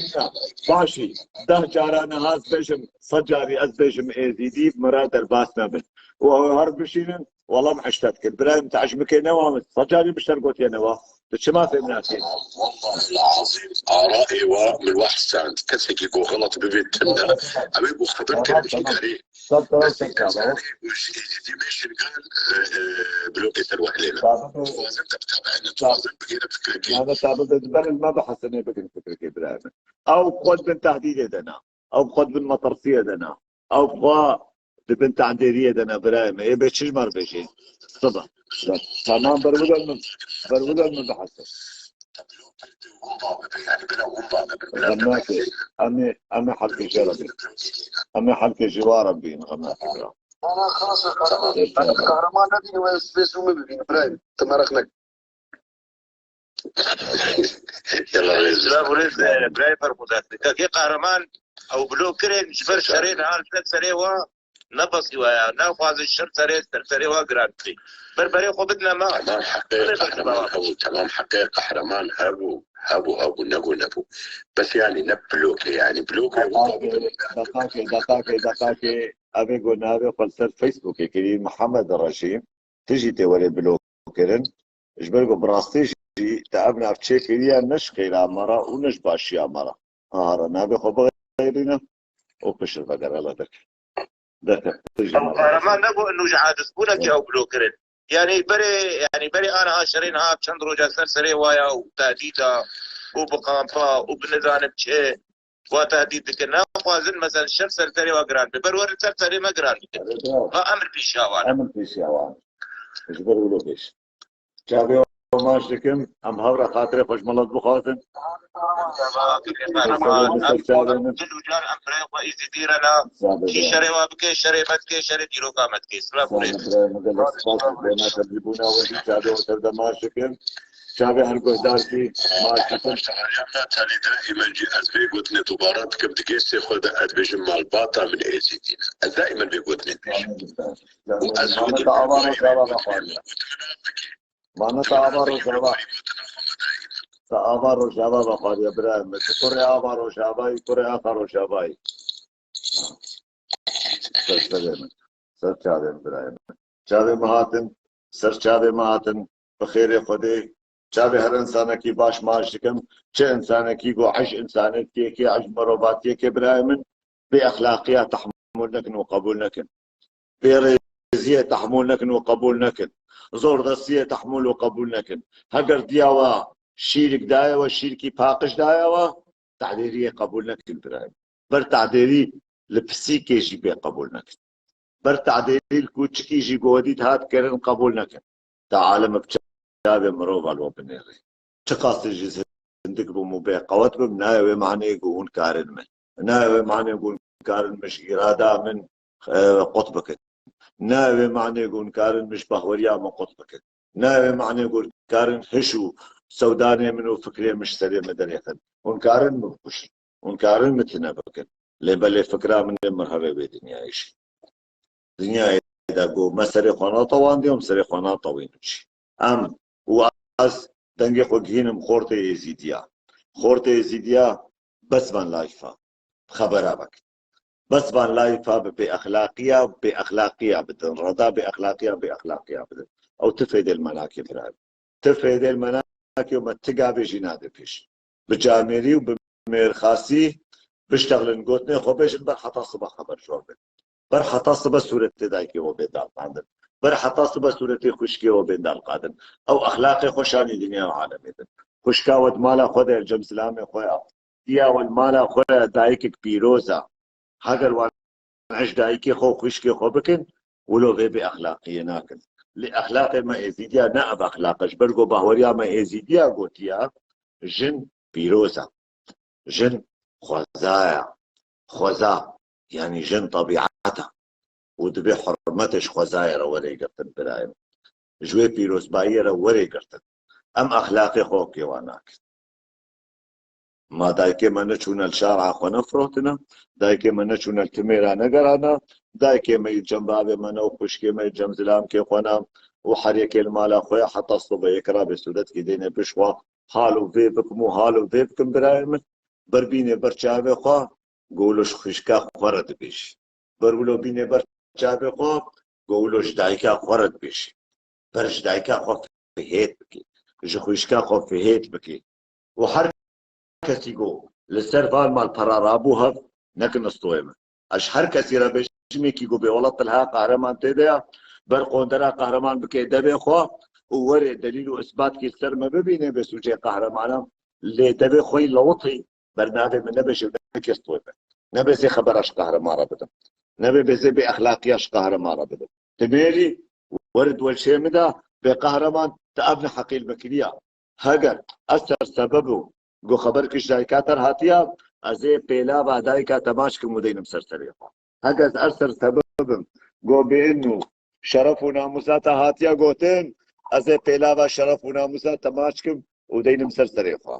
باشي ده جارانا هاز بيجم صجاري از بيجم ايزيدي مراد الباس نابل وهرب بشينن والله محشتك برايم تعجبك نوا صجاري بشترقوت يا نوا ما في مناسين والله العظيم ارائي ومن واحد ساند كسكي جو غلط ببيتنا ابي بو خبرك بشكاري بس وش دي مش قال بلوكي سروح لنا لازم تتابعنا لازم بقينا فكرك انا تعبت البلد ما بحس اني بقينا فكرك ابراهيم او خذ من تهديد يدنا او خذ من مطرسيه يدنا او خذ بنت عنديريه يدنا ابراهيم ايه بتشمر بشي طبعا تمام برودة من بحثه يعني بلا ومبا أمي حلقي شربي أمي حلقي جوا ربي نغمى فكرة انا خلاص الكهرمان نبي وسبيس ومبين ابراهيم تمرخنك يلا لا بوليس ابراهيم فرمودات كي قهرمان او بلو كرين جبر شرين هال ثلاث سريوا نبصي ويا ناخذ الشر سريوا جرانتي بربري خو بدنا ما تمام حقيقة تمام حقيقة قهرمان هابو نبو بس يعني نبلوك يعني بلوك دقاقي أبي قلنا أبي قلت فيسبوك كريم محمد الرشيم تجي تولي بلوكرن جبرقو براستيجي تعبنا في تشيكيريا نش خيرا مرة ونش باشيا مرة هارا أبي خو بغيرنا وقشر بقر الله دك ما نبو انه جعادسبونك يا بلوكرن يعني بري انا هاشرين ها بشند روجا سرسري ويا وتهديدا وبقامفا وبنظام بشي وتهديد دكنا خوازن مثلا شر سرسري وقران ببرور سرسري ما قران امر في شاوان امر في شاوان اجبر ولو بيش شابي وماش دكم ام هورا خاطر خوش ملط بخواتن جلوجان امبري وإذا ديرنا كي شري وابكي شري متكي شري ديرو قامتكي سلام عليكم شابي هرقودار في ماشتكم شغالياتنا تالي دائما جي أزبي قلتني دوبارات كم تقيسي خود أدبيج مع الباطا من إيزيدين دائما بيقولني بيش وأزود ما نتعبر وشابا تعبر وشابا بخار يا إبراهيم تقري عبر وشابا يقري آخر وشابا سر شابي إبراهيم شابي مهاتن سر شابي مهاتن بخير خدي شابي هر انسانه کی باش ماش دکم چه انسانه کی گو عش انسانیتی کی عش مروباتی کی برايمن باخلاقيه تحمل لكن وقبول لكن برزيه تحمل لكن وقبول لكن زور دسيه تحمل وقبول لكن هجر دياوا شيرك دايوا شيركي باقش دايوا تعديريه قبول لكن برايم بر تعديري لبسيكي جي بقبول لكن بر تعديري الكوتشكي جي جوديت هات كرن قبول لكن تعالم شابي مروفا لو بنيري تقاس الجزء عندك بمبيع قوتكم ناوي معني يقول كارن من ناوي معني يقول كارن مش إرادة من قطبك ناوي معني يقول كارن مش بهوريا من قطبك ناوي معني يقول كارن هشو سوداني منو فكرية مش سليم مدريخن ونكارن مبكش ونكارن متنبكن لبالي فكرة من المرحبة بدنيا إيش دنيا إذا قو مسري خانا طوان ديهم سري خانا طوين ام واز دنگي خوگينم خورته يزيديا خورته يزيديا بس من لايفا خبر بك بس من لايفا باخلاقيه بدن رضا باخلاقيه بدن او تفيد المناكب براد تفيد المناكب وما تقابي جناد فيش بجاميري وبميرخاسي بشتغل نقوتني خوبيش برحطة صبح خبر شوربه برحطة صبح سورة تدايكي وبيدار عندك برحطة صبح سورتي خشكي وبيدار قادم او اخلاقي خوشاني دنيا وعالمي خشكاوت مالا خذ الجم سلامي خويا يا والمالا خويا دايكك بيروزا هاجر وان عش دايكي خو خشكي خو بكن ولو غيبي اخلاقي ناكل لاخلاقي ما يزيديا نأب اخلاقش برقو باهوريا ما يزيديا قوتيا جن بيروزا جن خوزا يعني جن طبيعتها ودبي حرمتش خزاير وري قرتن برايم جوي بيروز باير وري قرتن ام اخلاقي خوكي واناك ما دايكي ما نشون الشارع خو نفروتنا دايكي ما نشون التميرا نقرانا دايكي ما يجنبابي ما نوخشكي ما يجم زلام كي خونا وحريكي المال اخويا حتى الصبح يكرا بسودت كي دينا بشوا حالو فيبكم وحالو فيبكم برايم بربيني برشابي خو قولوش خشكا خورد بيش برولو بيني برشابي خو قولوش دايكا خورد بيش برش دايكا خو فهيت بكي جخوشكا خو فهيت بكي وحر كسي جو للسرفان مال برارابوها نكن استويمه اشهر كثيره بجمي كي جو بولط لها قهرمان تديا برقوندرا قهرمان بكي دبي خو ووري دليل واثبات كي السر ما ببينه بس وجه قهرمانه اللي دبي خوي لوطي برنامج من نبش بك استويمه نبي زي خبرش قهرمان بدم نبي بزي باخلاقياش قهرمان بدم تبيلي ورد والشيء مدا بقهرمان تابنا حقيل بكريا هاجر اثر سببه گو خبر کش دایکاتر هاتیا از پیلا و دایکا تماش که مدینم سرسری هگز ارسر سببم گو بینو شرف و ناموسات هاتیا گوتن از پیلا و شرف و ناموسات تماش که مدینم سرسری خوا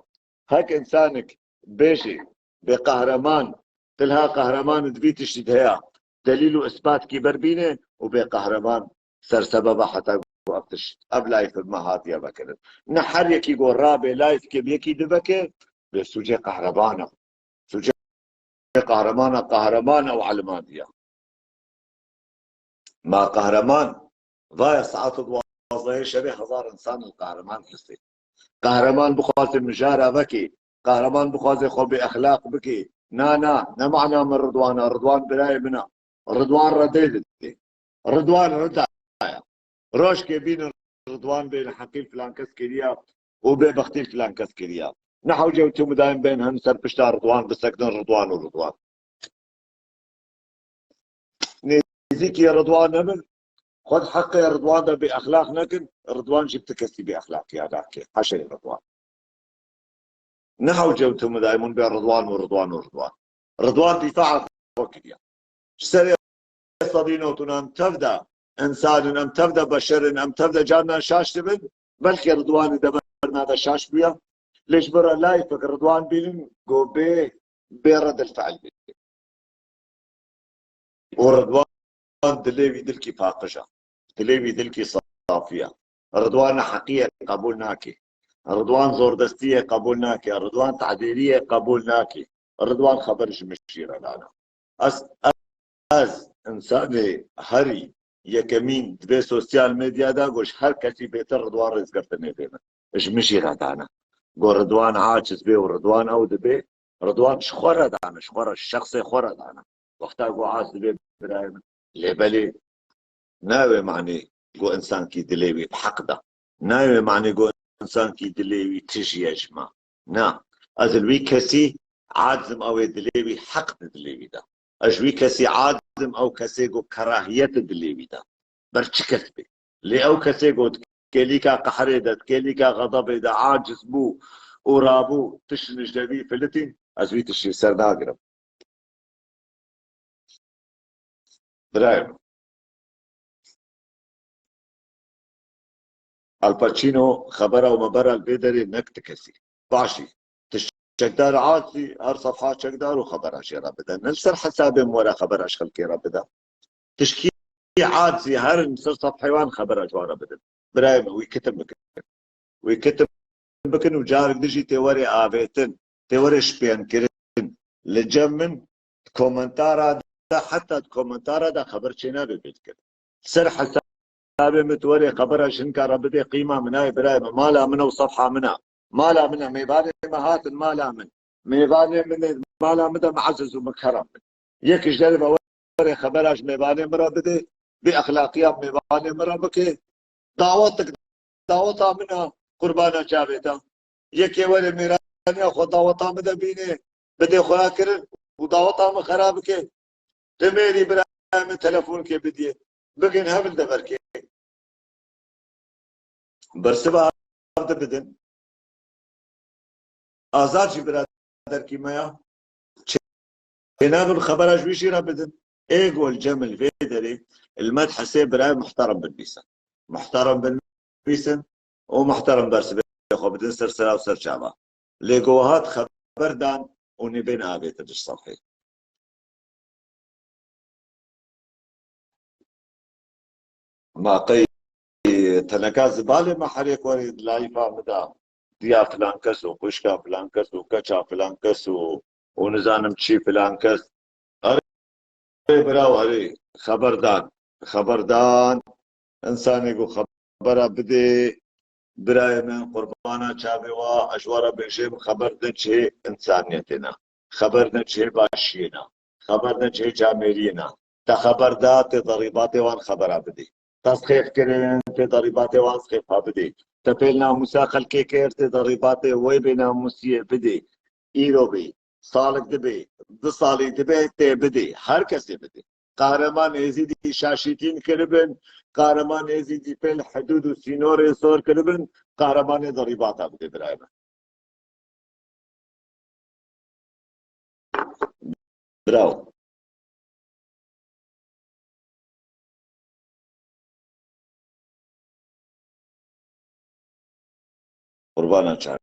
هک انسانك بيجي بقهرمان تلها قهرمان دبيتش تدهيا دليل واثبات كي بربينه وبقهرمان سر سبب حتى وقتش قبل لايف ما هاتيا بكرت نحر يكي يقول رابع لايف كي بيكي دبكه بسوجي قهرمانه سوجي قهرمانه وعلمانيه ما قهرمان ضايع ساعات وظيفه شبه هزار انسان القهرمان حسي قهرمان بخاطر المجارة بكي قهرمان بخاطر خو باخلاق بكي نا معنى من رضوان براي منا رضوان رديد رضوان ردا روش كي بين رضوان بين حقيل فلان كسكريا وبين بختيل فلان كسكريا نحو جوتهم دايم بينهم سربشتا رضوان بسكن رضوان ورضوان نيزيك يا رضوان نمر خذ حق يا رضوان ده بأخلاق نكن رضوان جبت كسي بأخلاق يا ذاك حشر رضوان نحو جوتهم دايما بين رضوان ورضوان ورضوان رضوان دفاع وكذا سري صدينوتنا أم تبدأ إنسان أم تبدأ بشر أم تبدأ جانا شاش تبن بلكي رضوان دبرنا هذا شاش بيا ليش برا لا يفكر رضوان بيلن جو برد الفعل بي ورضوان دليوي دلكي فاقشة دليوي دلكي صافية رضوان حقيقة قبولناكي رضوان زوردستية قبولناكي رضوان تعديلية قبولناكي رضوان خبرش مشيرة لنا از انسان هری یکمین دبی سوسیال مدیا دا گوش هر کسی بهتر رضوان رز کرتنه دینا اش مشي غدانا گو رضوان عاجز بي ورضوان او دبي رضوان شخوره دانا شخوره الشخص خوره دانا وقتها گو عاجز بي برايم لبلي ناوي معني گو انسان کی دليوي بحق ده ناوي معني گو انسان کی دليوي تجي يا جماعه نا از الوي كسي عازم او دليوي حق دليوي ده اجوي كسي عادم او كسي جو كراهية دليوي ده برچ كسبي لي او كسي جو كليكا قحريدة كليكا غضب ده عاجز بو ورابو تشنج دبي فلتين ازوي تشي سر ناقرب برايم الباتشينو خبره ومبره البيدري نكت كسي باشي شكدار عاطي هر صفحات شكدار وخبر اشياء بدا نفسر حسابي ولا خبر اشخل كي بدا تشكي عاطي هر نصر صف حيوان خبر اجوار بدا برايم ويكتب بكن وجارك دجي توري ابيتن توري شبيان كرن لجمن كومنتار هذا حتى كومنتار هذا خبر شينا بيتكلم سر حسابي متوري خبر شنكر بدا قيمه منها برايم ما لا منه وصفحه منها ما لا منها ميباني مهات ما لا من ميباني من ما لا منها معزز ومكرم يك جرب وري خبراش ميباني مرة بدي باخلاقيات ميباني مرة بكي دعوتك دعوتها منها قربانا جابتها يك وري ميراني اخو دعوتها مدى بيني بدي خويا كرن ودعوتها مخراب كي تميري برايم تلفون كي بدي بقين هبل دبر كي برسبها بدن آزاد جي برادر كي مايا جناب الخبر اجويشي رابدن ايجو الجمل فيدري المدح سيب براي محترم بالبيسن محترم بالبيسن ومحترم برس بيخو بدن سرسلا وسر شعبا ليجوهات خبر دان ونبين آبيت الدش صفحي ما قي تنكاز زبالة ما حريك وريد لايفا مدام ديا فلان كس وقشكا فلان كس وكشا فلان كس ونزانم تشي فلان كس اري براو اري خبردان انسان يقول خبره بدي براي من قربانا شابي واشوار بشيم خبرنا شيء انسانيتنا خبرنا شيء باشينا خبرنا شيء جامرينا تخبردات ضريبات وان خبره بدي تصحيح كرين ضريبات وان صحيح بدي تفيلنا مساخل كيكير تضريباتي ويبنا مسيه بدي ايرو بي صالك دبي دصالي دبي تي بدي هر كسي بدي قهرمان يزيدي شاشيتين كربن قهرمان يزيدي في الحدود وسينوري صور كربن قهرمان ضريباتها بدي برايمه براو قربانا شعر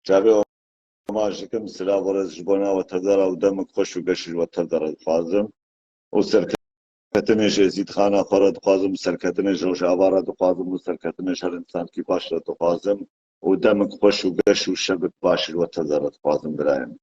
شابي ماشيكم سلا ورز جبونا وتدرى ودمك خوش وقشر وتدرى الفازم وسركتنش يزيد خانة خرد قازم سركتنش روش عبارة قازم وسركتنش هر انسان كي باشرة قازم ودمك خوش وقشر وشبك باشر وتدرى قازم برايم